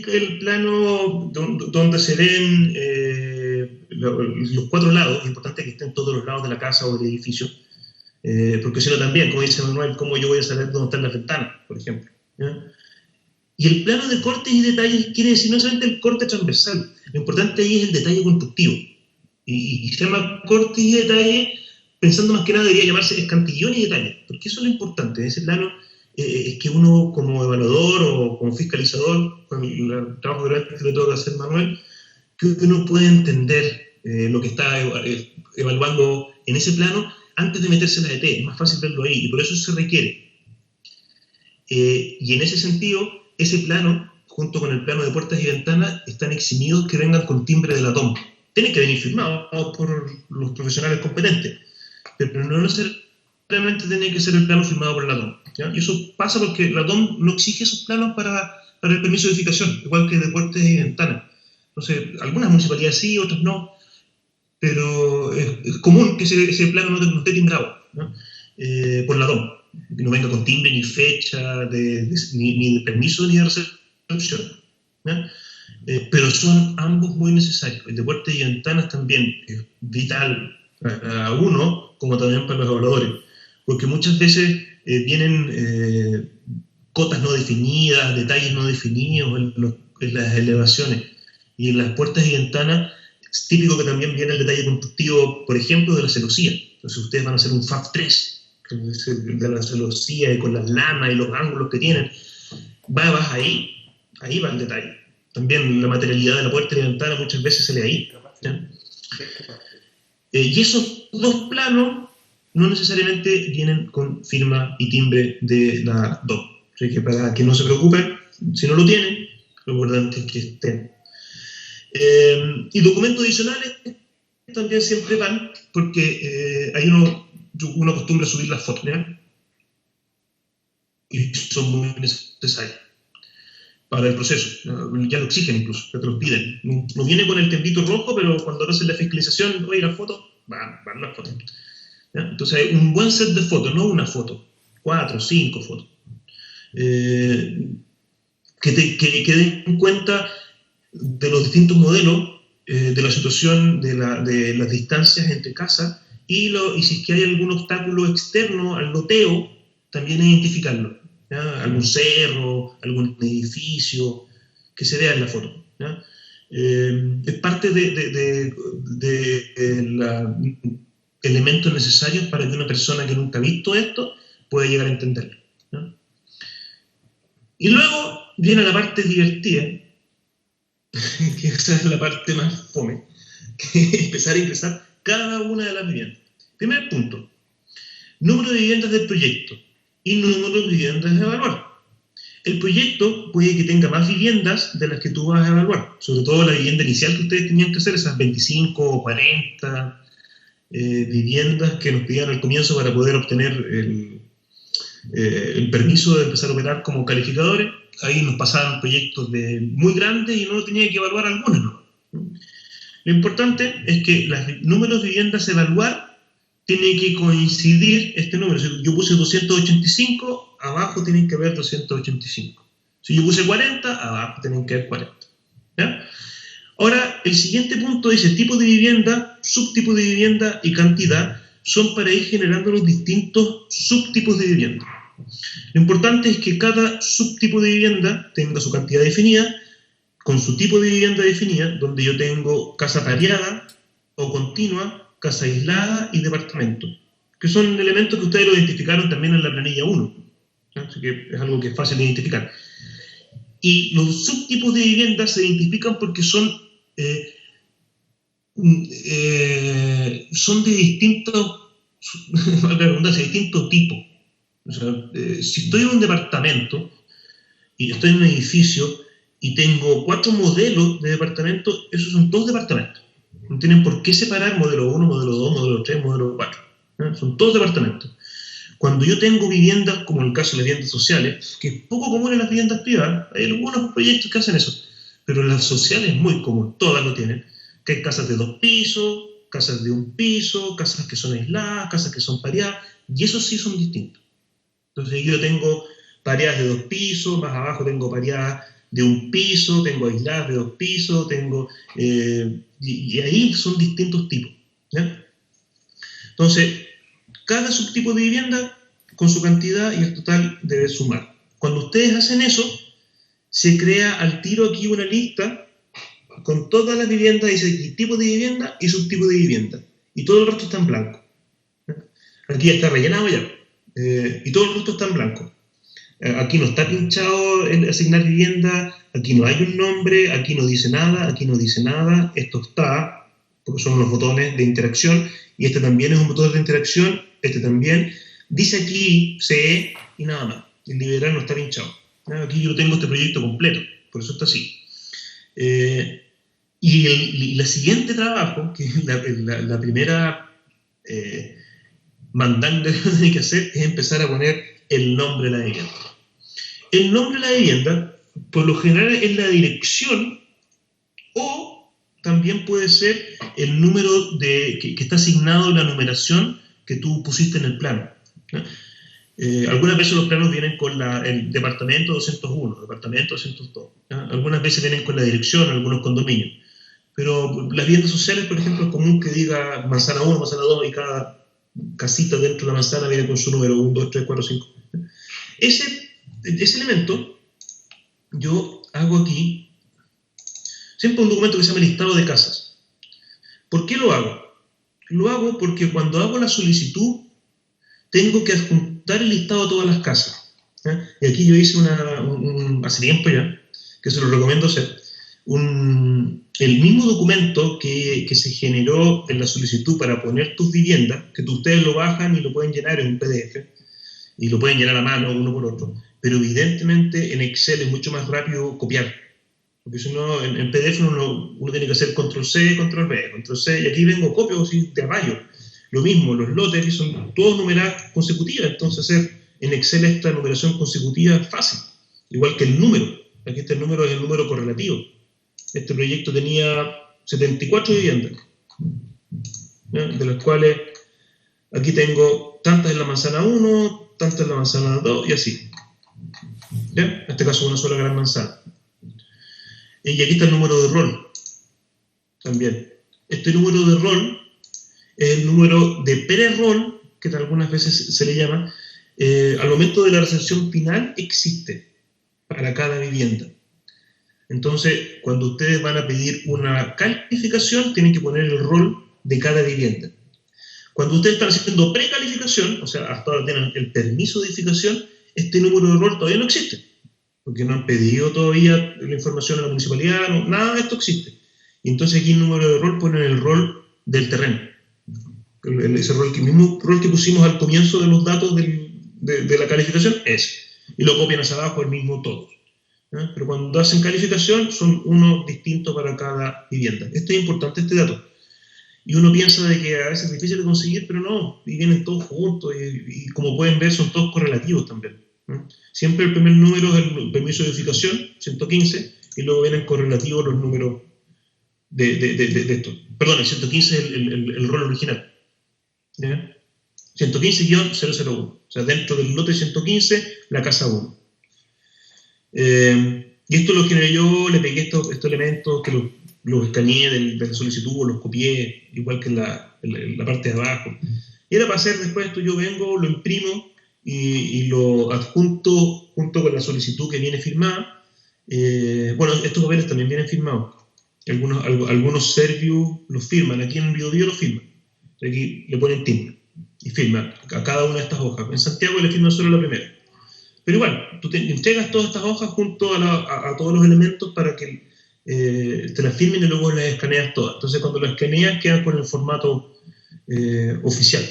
el plano donde se ven los 4 lados. Es importante que estén todos los lados de la casa o del edificio, porque si no también, como dice Manuel, ¿cómo yo voy a saber dónde están las ventanas, por ejemplo? ¿Ya? Y el plano de cortes y detalles quiere decir no solamente el corte transversal, lo importante ahí es el detalle constructivo. Y se llama cortes y detalles, pensando más que nada debería llamarse escantillón y detalle, porque eso es lo importante de ese plano, es que uno como evaluador o como fiscalizador, con el trabajo grande que le toca hacer Manuel, que uno puede entender lo que está evaluando en ese plano antes de meterse en la ET, es más fácil verlo ahí, y por eso se requiere. Y en ese sentido, ese plano, junto con el plano de puertas y ventanas, están eximidos que vengan con timbre de la TOM. Tienen que venir firmados por los profesionales competentes, pero no necesariamente tiene que ser el plano firmado por la TOM. ¿Ya? Y eso pasa porque la TOM no exige esos planos para el permiso de edificación, igual que de puertas y ventanas. Entonces, algunas municipalidades sí, otras no. pero es común que ese plano no esté timbrado, ¿no? Por la DOM, que no venga con timbre, ni fecha, ni de permiso, ni de recepción, ¿no? Pero son ambos muy necesarios. El de puertas y ventanas también es vital para uno, como también para los evaluadores, porque muchas veces vienen cotas no definidas, detalles no definidos en las elevaciones, y en las puertas y ventanas es típico que también viene el detalle constructivo, por ejemplo, de la celosía. Entonces ustedes van a hacer un FAB 3 de la celosía y con las lamas y los ángulos que tienen, vas ahí va el detalle. También la materialidad de la puerta y la ventana muchas veces se lee ahí, ¿ya? Y esos dos planos no necesariamente vienen con firma y timbre de la DOM. Así que para que no se preocupen, si no lo tienen, lo importante es que estén. Y documentos adicionales también siempre van, porque uno acostumbra a subir las fotos, ¿ya? Y son muy necesarios para el proceso, ya lo exigen incluso, ya te lo piden. No viene con el tembito rojo, pero cuando hacen la fiscalización, oye, las fotos, van las fotos. ¿Ya? Entonces hay un buen set de fotos, no una foto, 4 o 5 fotos. Que den en cuenta de los distintos modelos, de la situación de las distancias entre casas, y si es que hay algún obstáculo externo al loteo, también identificarlo, ¿ya? Algún cerro, algún edificio, que se vea en la foto, ¿ya? Es parte de elementos necesarios para que una persona que nunca ha visto esto pueda llegar a entenderlo, ¿ya? Y luego viene la parte divertida, que esa es la parte más fome, que es empezar a ingresar cada una de las viviendas. Primer punto, número de viviendas del proyecto y número de viviendas a evaluar. El proyecto puede que tenga más viviendas de las que tú vas a evaluar, sobre todo la vivienda inicial que ustedes tenían que hacer, esas 25 o 40 viviendas que nos pedían al comienzo para poder obtener el permiso de empezar a operar como calificadores. Ahí nos pasaban proyectos muy grandes y no tenía que evaluar algunos, ¿no? Lo importante es que los números de viviendas a evaluar tiene que coincidir este número. Si yo puse 285, abajo tienen que haber 285. Si yo puse 40, abajo tienen que haber 40. ¿Ya? Ahora, el siguiente punto dice tipo de vivienda, subtipo de vivienda y cantidad son para ir generando los distintos subtipos de vivienda. Lo importante es que cada subtipo de vivienda tenga su cantidad definida, con su tipo de vivienda definida, donde yo tengo casa pareada o continua, casa aislada y departamento, que son elementos que ustedes lo identificaron también en la planilla 1, ¿no? Así que es algo que es fácil de identificar. Y los subtipos de vivienda se identifican porque son de distintos tipos. O sea, si estoy en un departamento y estoy en un edificio y tengo 4 modelos de departamento, esos son 2 departamentos. No tienen por qué separar modelo 1, modelo 2, modelo 3, modelo 4. ¿No? Son todos departamentos. Cuando yo tengo viviendas, como en el caso de las viviendas sociales, que es poco común en las viviendas privadas, hay algunos proyectos que hacen eso, pero en las sociales es muy común, todas lo tienen, que hay casas de 2 pisos, casas de 1 piso, casas que son aisladas, casas que son pareadas, y esos sí son distintos. Entonces yo tengo pareadas de 2 pisos, más abajo tengo pareadas de 1 piso, tengo aisladas de 2 pisos, tengo... y ahí son distintos tipos, ¿ya? Entonces, cada subtipo de vivienda con su cantidad y el total debe sumar. Cuando ustedes hacen eso, se crea al tiro aquí una lista con todas las viviendas, dice tipo de vivienda y subtipo de vivienda, y todo el resto está en blanco, ¿ya? Aquí ya está rellenado ya, y todo el resto está en blanco. Aquí no está pinchado en asignar vivienda, aquí no hay un nombre, aquí no dice nada, aquí no dice nada, esto está, porque son unos botones de interacción, y este también es un botón de interacción, este también, dice aquí CE y nada más, el liberal no está pinchado. Aquí yo tengo este proyecto completo, por eso está así. Y el siguiente trabajo, que es la primera mandanga que tiene que hacer, es empezar a poner el nombre de la vivienda. El nombre de la vivienda, por lo general, es la dirección o también puede ser el número que está asignado en la numeración que tú pusiste en el plano, ¿no? Algunas veces los planos vienen con el departamento 201, departamento 202, ¿no? Algunas veces vienen con la dirección, algunos condominios. Pero las viviendas sociales, por ejemplo, es común que diga manzana 1, manzana 2, y cada casita dentro de la manzana viene con su número 1, 2, 3, 4, 5. Ese elemento yo hago aquí siempre un documento que se llama listado de casas. ¿Por qué lo hago? Lo hago porque cuando hago la solicitud tengo que adjuntar el listado de todas las casas, ¿eh? Y aquí yo hice hace tiempo ya, que se lo recomiendo hacer, el mismo documento que se generó en la solicitud para poner tus viviendas, que ustedes lo bajan y lo pueden llenar en un PDF, y lo pueden llenar a mano uno por otro, pero evidentemente en Excel es mucho más rápido copiar, porque si no, en PDF uno tiene que hacer Control-C, Control-V, Control-C, y aquí vengo, copio así de rayo. Lo mismo, los lotes son todos numeradas consecutivas, entonces hacer en Excel esta numeración consecutiva es fácil, igual que el número. Aquí este número es el número correlativo. Este proyecto tenía 74 viviendas, ¿ya? De las cuales aquí tengo tantas en la manzana 1, tantas en la manzana 2 y así, ¿ya? En este caso una sola gran manzana. Y aquí está el número de rol también. Este número de rol es el número de pre-rol, que algunas veces se le llama, al momento de la recepción final existe para cada vivienda. Entonces, cuando ustedes van a pedir una calificación, tienen que poner el rol de cada vivienda. Cuando ustedes están haciendo precalificación, o sea, hasta ahora tienen el permiso de edificación, este número de rol todavía no existe, porque no han pedido todavía la información a la municipalidad, no, nada de esto existe. Y entonces aquí el número de rol ponen el rol del terreno. Ese rol, el mismo rol que pusimos al comienzo de los datos de la calificación, es. Y lo copian hacia abajo el mismo todos. ¿Eh? Pero cuando hacen calificación son uno distinto para cada vivienda. Esto es importante, este dato. Y uno piensa de que a veces es difícil de conseguir, pero no, y vienen todos juntos, y como pueden ver son todos correlativos también. Siempre el primer número es el permiso de edificación, 115, y luego vienen correlativos los números de esto. Perdón, el 115 es el rol original. ¿Ya? 115-001, o sea, dentro del lote 115, la casa 1. Y esto lo generé yo, le pegué estos elementos que los escaneé de la solicitud, los copié, igual que en la parte de abajo. Y era para hacer después esto, yo vengo, lo imprimo y lo adjunto junto con la solicitud que viene firmada. Bueno, estos papeles también vienen firmados. Algunos Servius los firman, aquí en Biobío los firman. Aquí le ponen timbre y firman a cada una de estas hojas. En Santiago le firman solo la primera. Pero igual, tú te entregas todas estas hojas junto a todos los elementos para que te las firmen y luego las escaneas todas. Entonces, cuando las escaneas, quedan con el formato oficial.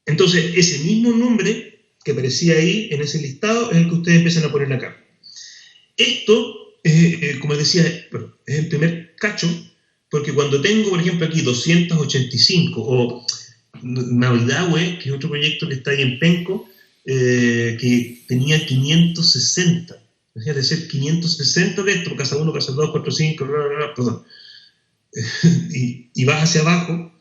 Entonces, ese mismo nombre que aparecía ahí en ese listado es el que ustedes empiezan a poner acá. Esto, como les decía, es el primer cacho, porque cuando tengo, por ejemplo, aquí 285, o Navidahue, que es otro proyecto que está ahí en Penco, que tenía 560, es decir, 560 de esto, casa 1, casa 2, 4, 5, perdón, y vas hacia abajo,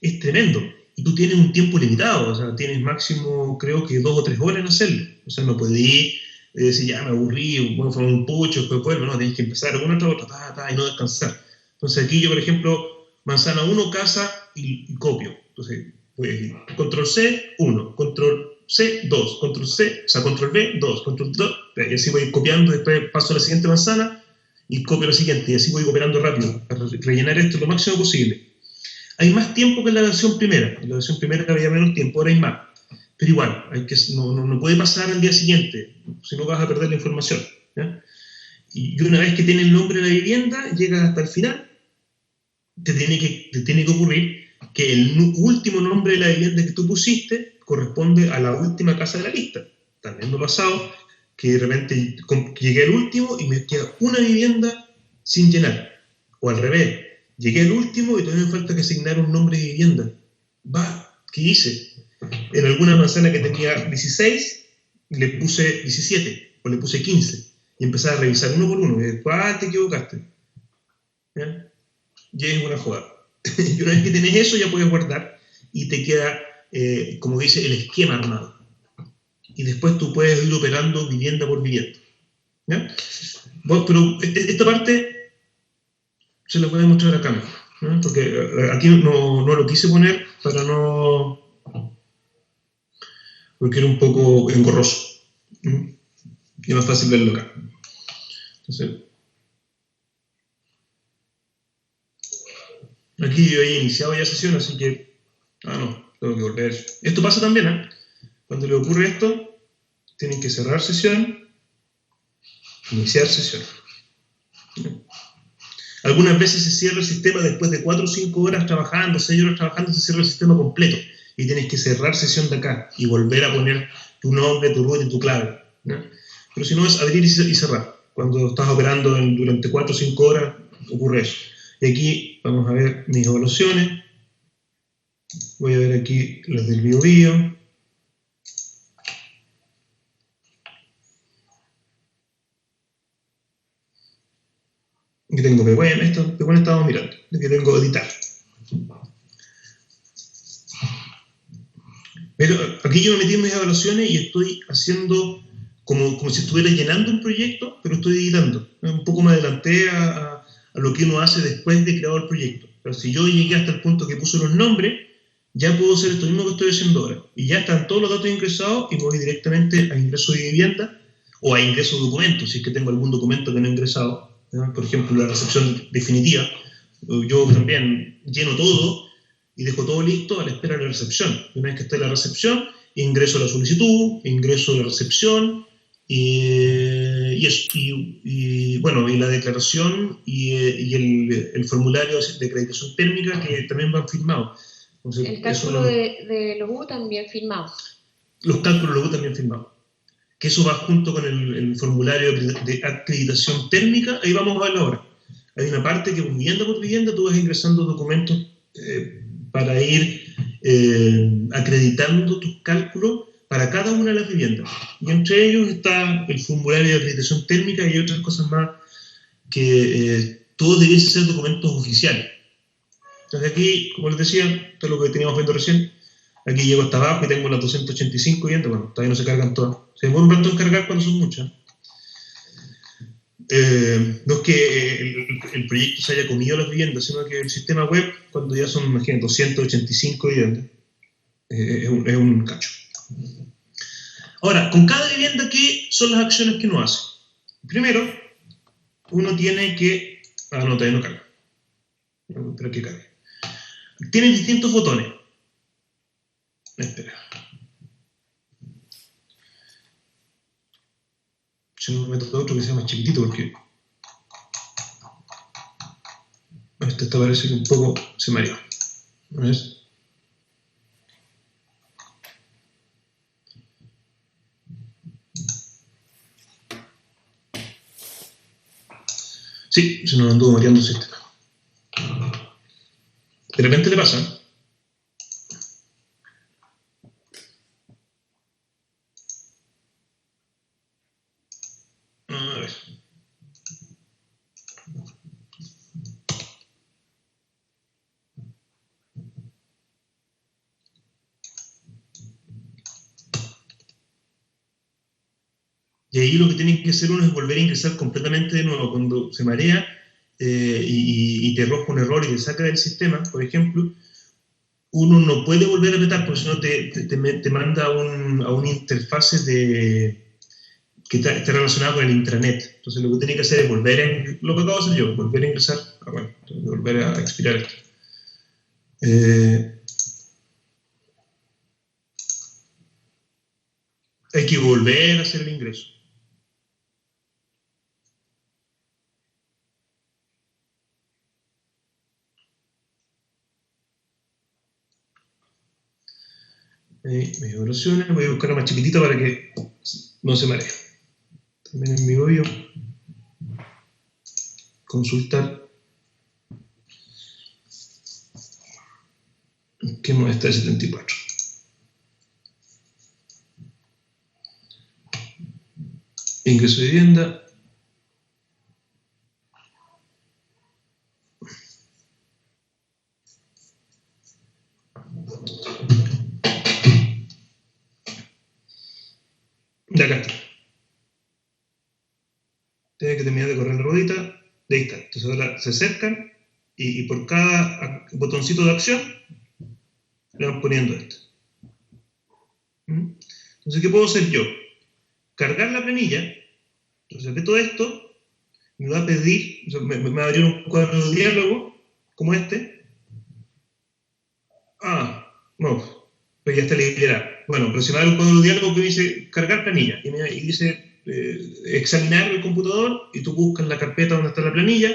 es tremendo. Y tú tienes un tiempo limitado, o sea, tienes máximo, creo que 2 o 3 horas en hacerlo. O sea, no podés decir, ya me aburrí, bueno, fue un pucho, después, bueno, no, tienes que empezar una tras otra, y no descansar. Entonces aquí yo, por ejemplo, manzana 1, casa, y copio. Entonces, pues, control C, 1, control C, 2, control C, o sea, control V, 2, control 2, y así voy copiando, después paso a la siguiente manzana, y copio la siguiente, y así voy operando rápido, para rellenar esto lo máximo posible. Hay más tiempo que en la versión primera. En la versión primera había menos tiempo, ahora hay más. Pero igual, no puede pasar al día siguiente, si no vas a perder la información, ¿ya? Y una vez que tiene el nombre de la vivienda, llegas hasta el final, te tiene que ocurrir que el último nombre de la vivienda que tú pusiste corresponde a la última casa de la lista. También me ha pasado que de repente llegué al último y me queda una vivienda sin llenar. O al revés. Llegué al último y todavía me falta que asignar un nombre de vivienda. ¿Qué hice? En alguna manzana que tenía 16, le puse 17. o le puse 15, y empezás a revisar uno por uno, y después, te equivocaste. ¿Ya? Y es una jugada. Y una vez que tenés eso, ya puedes guardar, y te queda, como dice, el esquema armado. Y después tú puedes ir operando vivienda por vivienda. ¿Ya? Bueno, pero esta parte se la voy a mostrar acá mejor, ¿no? Porque aquí no lo quise poner para no... porque era un poco engorroso, ¿no? Y es más fácil verlo acá. Entonces, aquí yo he iniciado ya sesión, así que... no, tengo que volver. Esto pasa también, ¿eh? Cuando le ocurre esto, tienen que cerrar sesión, iniciar sesión. ¿No? Algunas veces se cierra el sistema después de 4 o 5 horas trabajando, 6 horas trabajando, se cierra el sistema completo. Y tienes que cerrar sesión de acá y volver a poner tu nombre, tu root y tu clave, ¿no? Pero si no, es abrir y cerrar. Cuando estás operando durante 4 o 5 horas, ocurre eso. Y aquí vamos a ver mis evaluaciones. Voy a ver aquí las del BioBio. Aquí tengo PWM, esto PWM estamos mirando. Aquí tengo editar. Pero aquí yo me metí en mis evaluaciones y estoy haciendo como si estuviera llenando un proyecto, pero estoy editando. Un poco me adelanté a lo que uno hace después de crear el proyecto. Pero si yo llegué hasta el punto que puse los nombres, ya puedo hacer esto mismo que estoy haciendo ahora. Y ya están todos los datos ingresados y me voy directamente a ingreso de vivienda o a ingreso de documentos, si es que tengo algún documento que no he ingresado. Por ejemplo, la recepción definitiva. Yo también lleno todo y dejo todo listo a la espera de la recepción. Una vez que esté la recepción, ingreso la solicitud, ingreso la recepción y eso. Y la declaración y el formulario de acreditación térmica que también van firmados. Entonces, el cálculo de los U también firmado. Los cálculos de los U también firmados. Que eso va junto con el formulario de acreditación térmica. Ahí vamos a verlo ahora. Hay una parte que vivienda por vivienda tú vas ingresando documentos para ir acreditando tus cálculos para cada una de las viviendas. Y entre ellos está el formulario de acreditación térmica y otras cosas más que todos debiesen ser documentos oficiales. Entonces aquí, como les decía, esto es lo que teníamos viendo recién. Aquí llego hasta abajo y tengo las 285 viviendas. Bueno, todavía no se cargan todas. Se demora un rato en cargar cuando son muchas. No es que el proyecto se haya comido las viviendas, sino que el sistema web, cuando ya son, imagínate, 285 viviendas, es un cacho. Ahora, con cada vivienda, ¿qué son las acciones que uno hace? Primero, uno tiene que... no, todavía no carga. Espera que cargue. Tiene distintos botones. Espera. Si no me meto otro que sea más chiquitito, porque este parece que un poco se mareó. ¿Ves? Sí, se nos anduvo mareando el sistema. De repente le pasa. A ver. Y ahí lo que tiene que hacer uno es volver a ingresar completamente de nuevo. Cuando se marea y te arroja un error y te saca del sistema, por ejemplo, uno no puede volver a apretar porque si no te manda a una interfase que está relacionada con el intranet. Entonces lo que tiene que hacer es volver lo que acabo de hacer yo, volver a ingresar. Volver a expirar esto. Hay que volver a hacer el ingreso. Mis evaluaciones, voy a buscar una más chiquitita para que no se maree. También en mi obvio consultar que no está de 74. ingreso de vivienda. De acá está. Tiene que terminar de correr la ruedita. De ahí está. Entonces ahora se acercan y por cada botoncito de acción le van poniendo esto. Entonces, ¿qué puedo hacer yo? Cargar la planilla. Entonces, de todo esto, me va a pedir, o sea, me va a abrir un cuadro de diálogo como este. No, pues ya está liberado. Bueno, pero se me va a dar un cuadro de diálogo que dice cargar planilla. Y dice examinar el computador, y tú buscas la carpeta donde está la planilla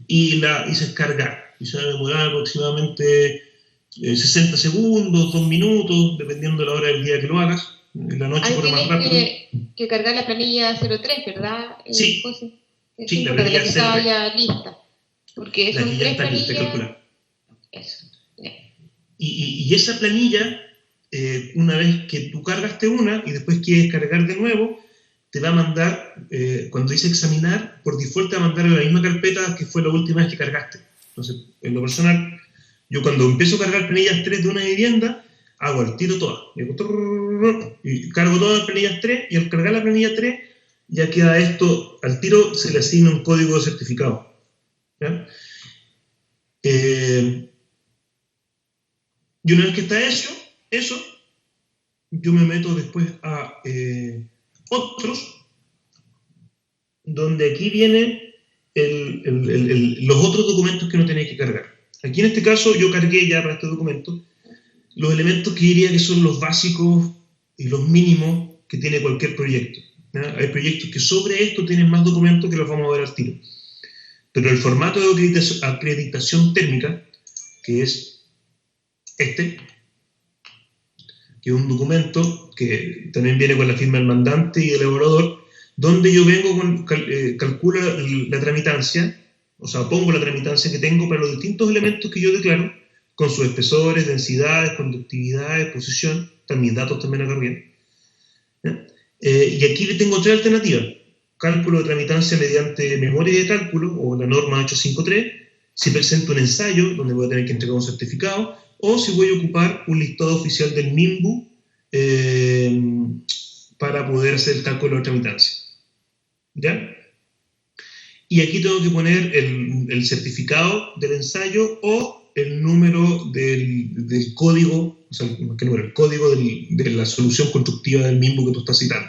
y dices cargar. Y se va a demorar aproximadamente 60 segundos, 2 minutos, dependiendo de la hora del día que lo hagas. En la noche corre más rápido. Que cargar la planilla 03, ¿verdad? Sí. José? Sí, la porque planilla la que estaba 03. ya lista. Porque La son que ya 3 está lista, planillas. calculada. Eso. Ya. Y esa planilla, una vez que tú cargaste una y después quieres cargar de nuevo, te va a mandar, cuando dice examinar, por default te va a mandar a la misma carpeta que fue la última vez que cargaste. Entonces, en lo personal, yo cuando empiezo a cargar planillas 3 de una vivienda, hago al tiro todas. Y cargo todas las planillas 3, y al cargar la planilla 3, ya queda esto, al tiro se le asigna un código de certificado. ¿Ya? Y una vez que está eso, yo me meto después a otros, donde aquí vienen los otros documentos que no tenéis que cargar. Aquí en este caso yo cargué ya para este documento los elementos que diría que son los básicos y los mínimos que tiene cualquier proyecto. ¿Ya? Hay proyectos que sobre esto tienen más documentos que los vamos a ver al tiro. Pero el formato de acreditación térmica, que es este, que es un documento que también viene con la firma del mandante y del elaborador, donde yo vengo calculo la tramitancia, o sea, pongo la tramitancia que tengo para los distintos elementos que yo declaro, con sus espesores, densidades, conductividades, posición, están mis datos también acá arriba. Y aquí tengo 3 alternativas: cálculo de tramitancia mediante memoria de cálculo, o la norma 853, si presento un ensayo, donde voy a tener que entregar un certificado, o si voy a ocupar un listado oficial del MIMBU para poder hacer el cálculo de tramitancia. ¿Ya? Y aquí tengo que poner el certificado del ensayo o el número del código, o sea, ¿qué número? El código de la solución constructiva del MIMBU que tú estás citando.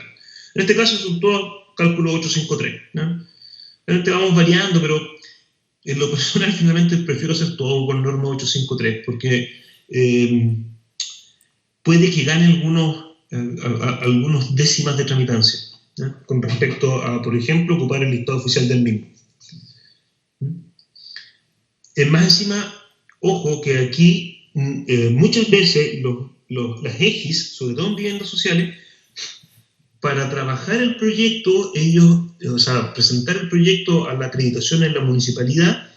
En este caso son todos cálculo 853. ¿No? Realmente vamos variando, pero en lo personal finalmente prefiero hacer todo con norma 853, porque puede que gane algunos décimas de tramitancia, ¿no? Con respecto a, por ejemplo, ocupar el listado oficial del MIMBU. Más encima, ojo que aquí muchas veces las EGIs, sobre todo en viviendas sociales, para trabajar el proyecto, presentar el proyecto a la acreditación en la municipalidad,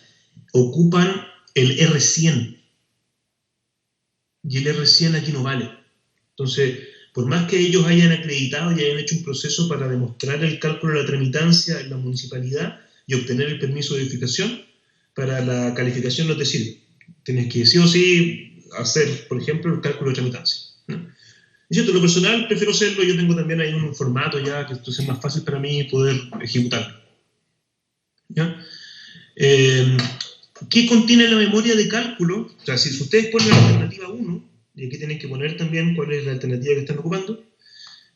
ocupan el R100. Y el R100 aquí no vale. Entonces, por más que ellos hayan acreditado y hayan hecho un proceso para demostrar el cálculo de la tramitancia en la municipalidad y obtener el permiso de edificación, para la calificación no te sirve. Tienes que sí o sí hacer, por ejemplo, el cálculo de tramitancia, ¿no? Y cierto, lo personal prefiero hacerlo. Yo tengo también ahí un formato ya que esto es más fácil para mí poder ejecutarlo. ¿Ya? ¿Qué contiene la memoria de cálculo? O sea, si ustedes ponen la alternativa 1, y aquí tienen que poner también cuál es la alternativa que están ocupando,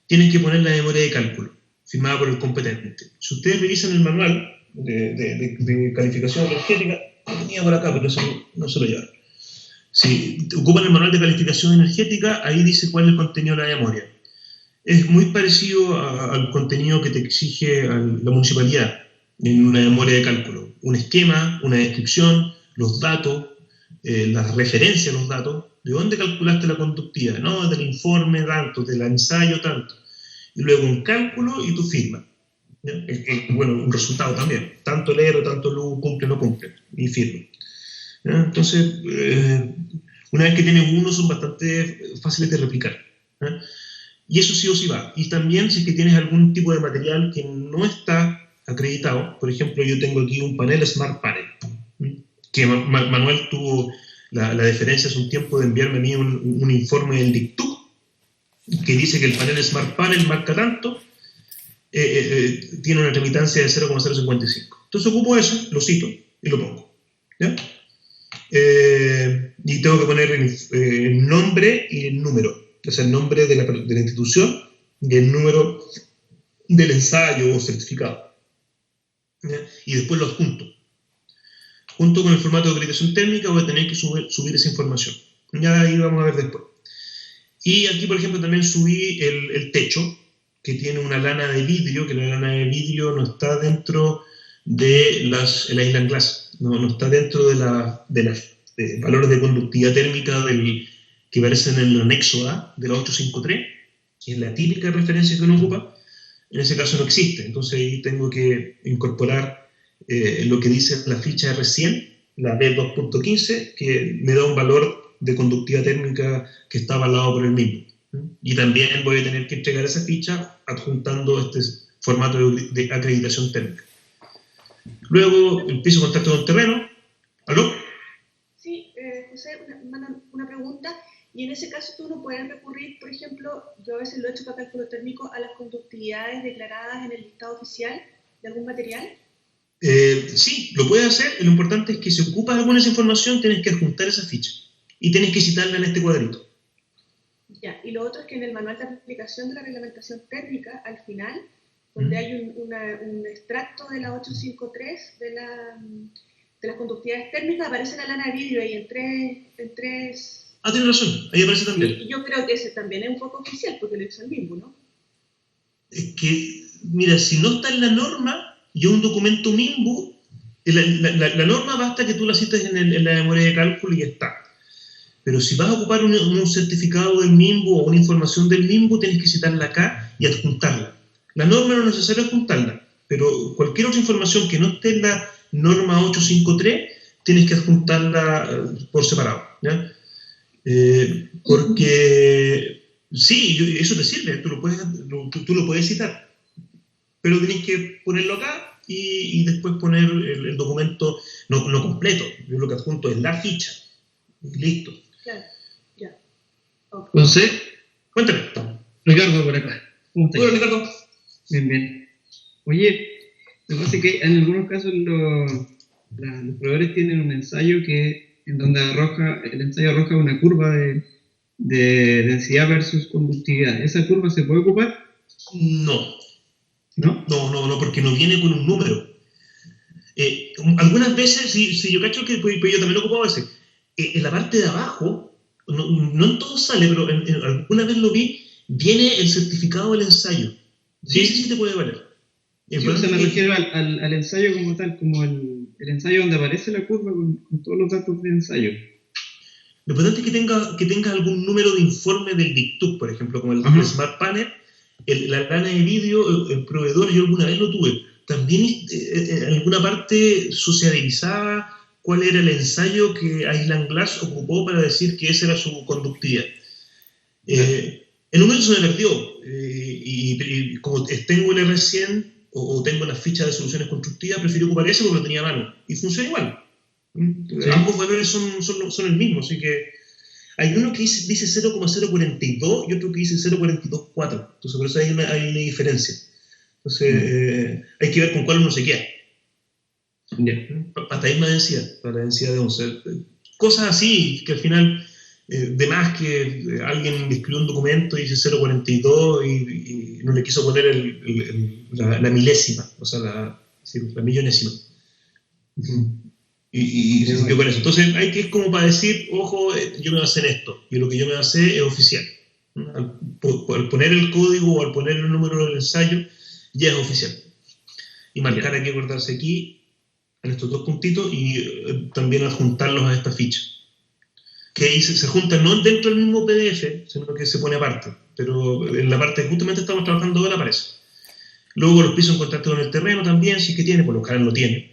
tienen que poner la memoria de cálculo, firmada por el competente. Si ustedes revisan el manual de calificación energética, lo tenía por acá, pero eso no se lo llevaron. Si ocupan el manual de calificación energética, ahí dice cuál es el contenido de la memoria. Es muy parecido al contenido que te exige la municipalidad en una memoria de cálculo. Un esquema, una descripción, los datos, las referencias a los datos, de dónde calculaste la conductividad, no del informe tanto, del ensayo tanto, y luego un cálculo y tu firma. Bueno, un resultado también, tanto leer o tanto luz, cumple o no cumple, y firma. ¿Ya? Entonces, una vez que tienes uno, son bastante fáciles de replicar. ¿Ya? Y eso sí o sí va. Y también si es que tienes algún tipo de material que no está acreditado, por ejemplo, yo tengo aquí un panel Smart Panel, que Manuel tuvo la deferencia hace un tiempo de enviarme a mí un informe del DICTUC, que dice que el panel Smart Panel marca tanto, tiene una tramitancia de 0,055. Entonces ocupo eso, lo cito y lo pongo. ¿Ya? Y tengo que poner el nombre y el número, o sea, el nombre de la institución y el número del ensayo o certificado. ¿Ya? Y después lo adjunto. Junto con el formato de acreditación técnica voy a tener que subir esa información. Ya ahí vamos a ver después. Y aquí, por ejemplo, también subí el techo, que tiene una lana de vidrio, que la lana de vidrio no está dentro de el Island Glass, no está dentro de los valores de conductividad térmica que aparecen en el anexo A de la 853, que es la típica referencia que uno ocupa. En ese caso no existe, entonces ahí tengo que incorporar lo que dice la ficha R100, la B2.15, que me da un valor de conductividad térmica que está avalado por el mismo. Y también voy a tener que entregar esa ficha adjuntando este formato de acreditación térmica. Luego, el piso de contacto con terreno. ¿Aló? Sí, José, una pregunta. Y en ese caso tú no puedes recurrir, por ejemplo, yo a veces lo he hecho para cálculo térmico, a las conductividades declaradas en el listado oficial de algún material. Sí, lo puedes hacer. Lo importante es que si ocupas alguna de esa información, tienes que adjuntar esa ficha. Y tienes que citarla en este cuadrito. Ya, y lo otro es que en el manual de aplicación de la reglamentación térmica, al final, donde hay un extracto de la 853 de las conductividades térmicas, aparece la lana de vidrio ahí en tres. Ah, tienes razón, ahí aparece también. Sí, yo creo que ese también es un poco oficial, porque lo hizo el mismo, ¿no? Es que, mira, si no está en la norma, yo un documento MIMBU, la norma basta que tú la cites en la memoria de cálculo y ya está. Pero si vas a ocupar un certificado del MIMBU o una información del MIMBU, tienes que citarla acá y adjuntarla. La norma no es necesario adjuntarla, pero cualquier otra información que no esté en la norma 853, tienes que adjuntarla por separado, ¿ya? Porque sí, eso te sirve, tú lo puedes citar, pero tienes que ponerlo acá y después poner el documento no completo. Yo lo que adjunto es la ficha. Listo. Claro, ya. Okay. José, Cuéntame. Ricardo por acá. Hola, Ricardo. Bien, bien. Oye, me parece que en algunos casos los proveedores tienen un ensayo en donde el ensayo arroja una curva de densidad versus conductividad. ¿Esa curva se puede ocupar? No. ¿No? No, porque no viene con un número. Algunas veces, si yo cacho que pues yo también lo ocupo a veces, en la parte de abajo, no en todo sale, pero alguna vez lo vi, viene el certificado del ensayo. Sí, ese sí te puede valer. Sí, o sea, me refiero al ensayo como tal, como el ensayo donde aparece la curva con todos los datos del ensayo. Lo importante es que tenga algún número de informe del DICTUC, por ejemplo, como el Smart Panel, la lana de vidrio, el proveedor, yo alguna vez lo tuve. También en alguna parte sociabilizaba cuál era el ensayo que Island Glass ocupó para decir que esa era su conductividad. El número se me perdió, y como tengo el R100 o tengo las fichas de soluciones constructivas, prefiero ocupar ese porque lo tenía a mano. Y funciona igual. Sí. Ambos valores son el mismo, así que hay uno que dice 0,042 y otro que dice 0,424. Entonces por eso hay una diferencia. Entonces hay que ver con cuál uno se queda. Para esta misma densidad, para la densidad de 11. Cosas así, que al final, de más que alguien escribió un documento y dice 0,42 y no le quiso poner la milésima, o sea, la millonésima. Y se sintió con eso. Entonces, es como para decir, ojo, yo me basé en esto, y lo que yo me basé es oficial. Al poner el código o al poner el número del ensayo, ya es oficial. Y marcar aquí, acordarse aquí, en estos dos puntitos, y también adjuntarlos a esta ficha. Que ahí se juntan no dentro del mismo PDF, sino que se pone aparte. Pero en la parte que justamente estamos trabajando ahora aparece. Luego los pisos en contacto con el terreno también, si es que tiene, por lo general lo tiene.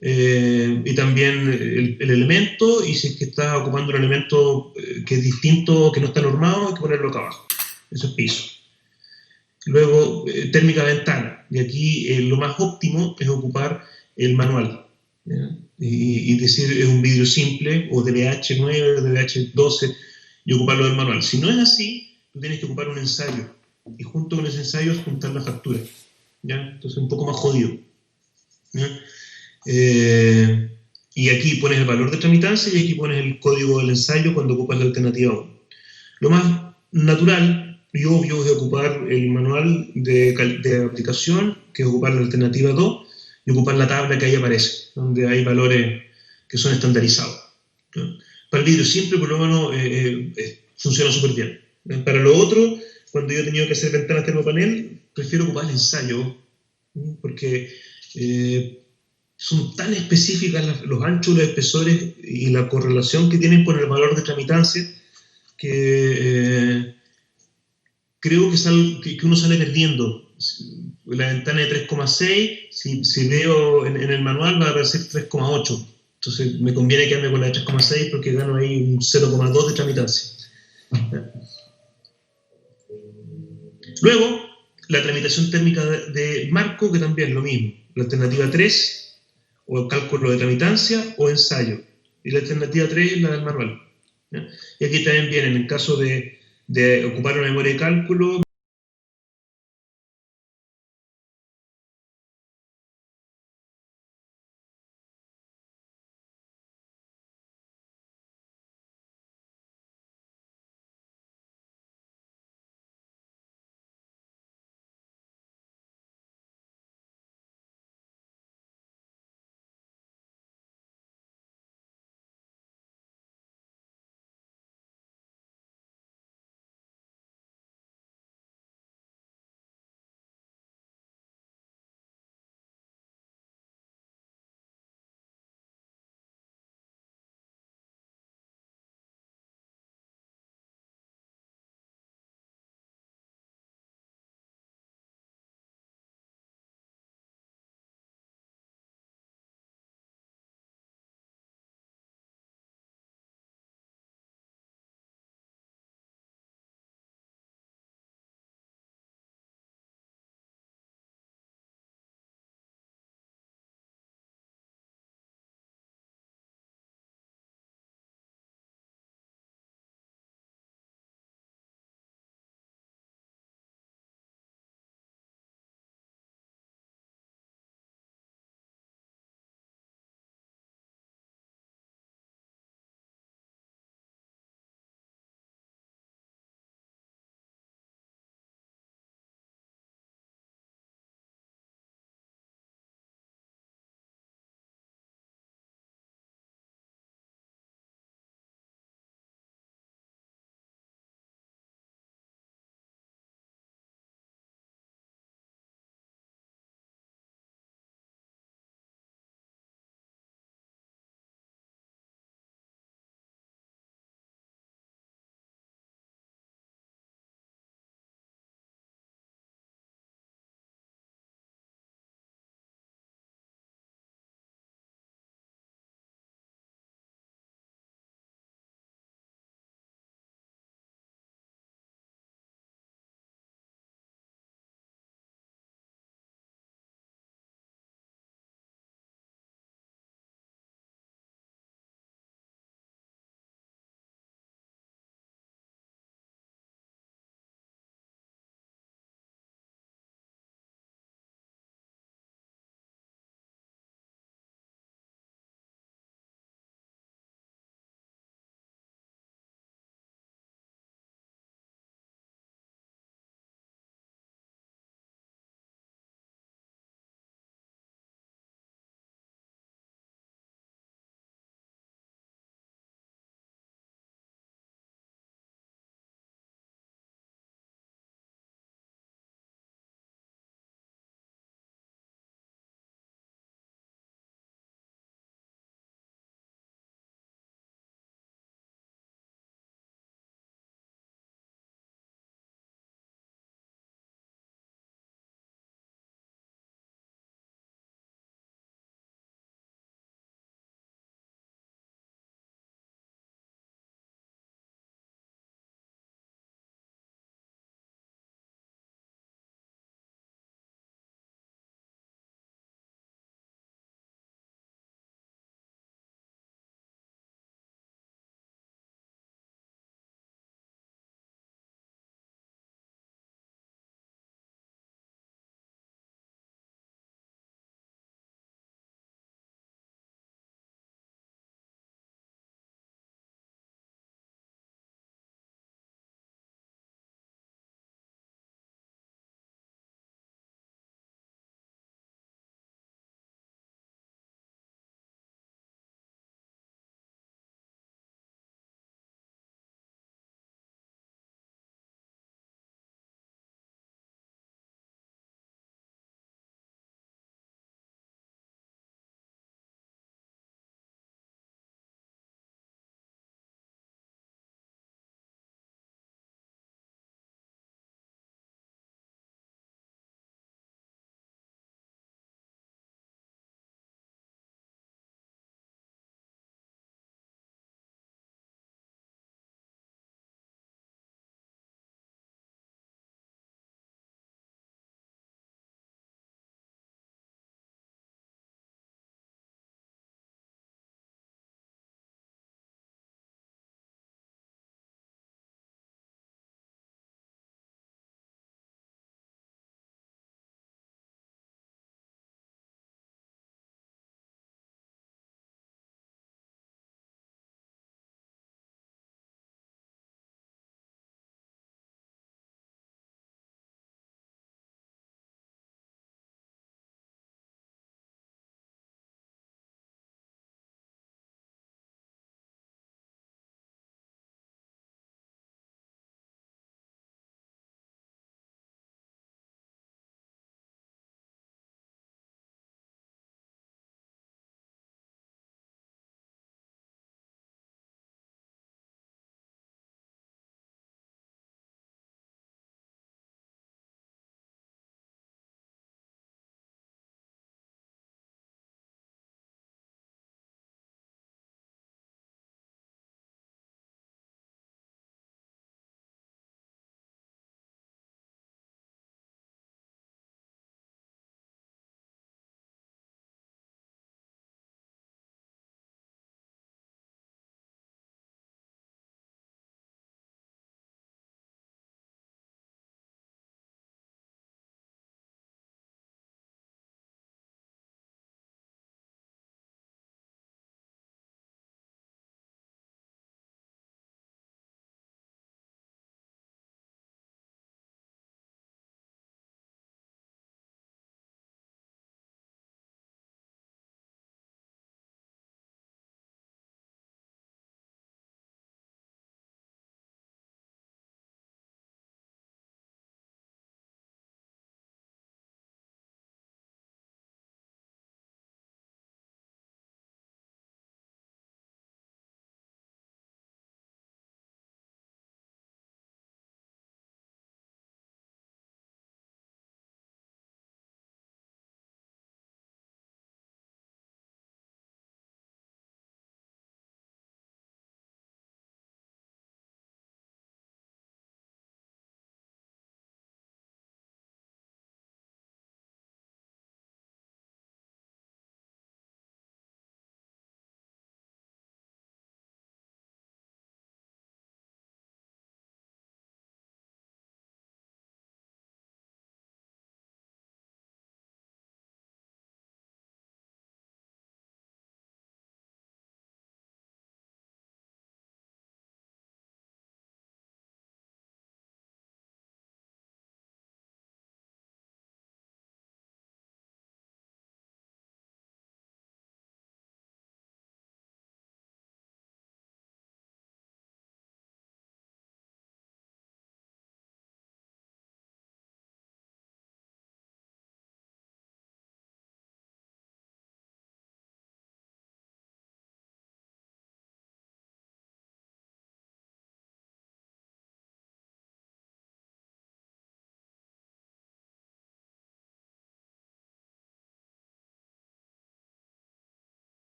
Y también el elemento, y si es que estás ocupando un elemento que es distinto, que no está normado, hay que ponerlo acá abajo. Eso es piso. Luego, térmica ventana. Y aquí lo más óptimo es ocupar el manual. ¿Ya? Y decir es un vidrio simple, o DBH9, o DBH12, y ocuparlo del manual. Si no es así, tú tienes que ocupar un ensayo. Y junto con ese ensayo juntar la factura. ¿Ya? Entonces, un poco más jodido. ¿Ya? Y aquí pones el valor de tramitancia y aquí pones el código del ensayo cuando ocupas la alternativa 1. Lo más natural y obvio es ocupar el manual de aplicación, que es ocupar la alternativa 2, y ocupar la tabla que ahí aparece, donde hay valores que son estandarizados. ¿No? Para el vidrio simple, por lo menos, funciona súper bien. Para lo otro, cuando yo he tenido que hacer ventanas termopanel, prefiero ocupar el ensayo, ¿no? Porque son tan específicas los anchos, los espesores y la correlación que tienen con el valor de tramitancia que creo que uno sale perdiendo. La ventana de 3,6, si leo en el manual va a aparecer 3,8. Entonces me conviene quedarme con la de 3,6 porque gano ahí un 0,2 de tramitancia. Luego, la tramitación térmica de marco, que también es lo mismo. La alternativa 3, o cálculo de tramitancia, o ensayo. Y la alternativa 3 es la del manual. ¿Ya? Y aquí también viene, en el caso de ocupar una memoria de cálculo,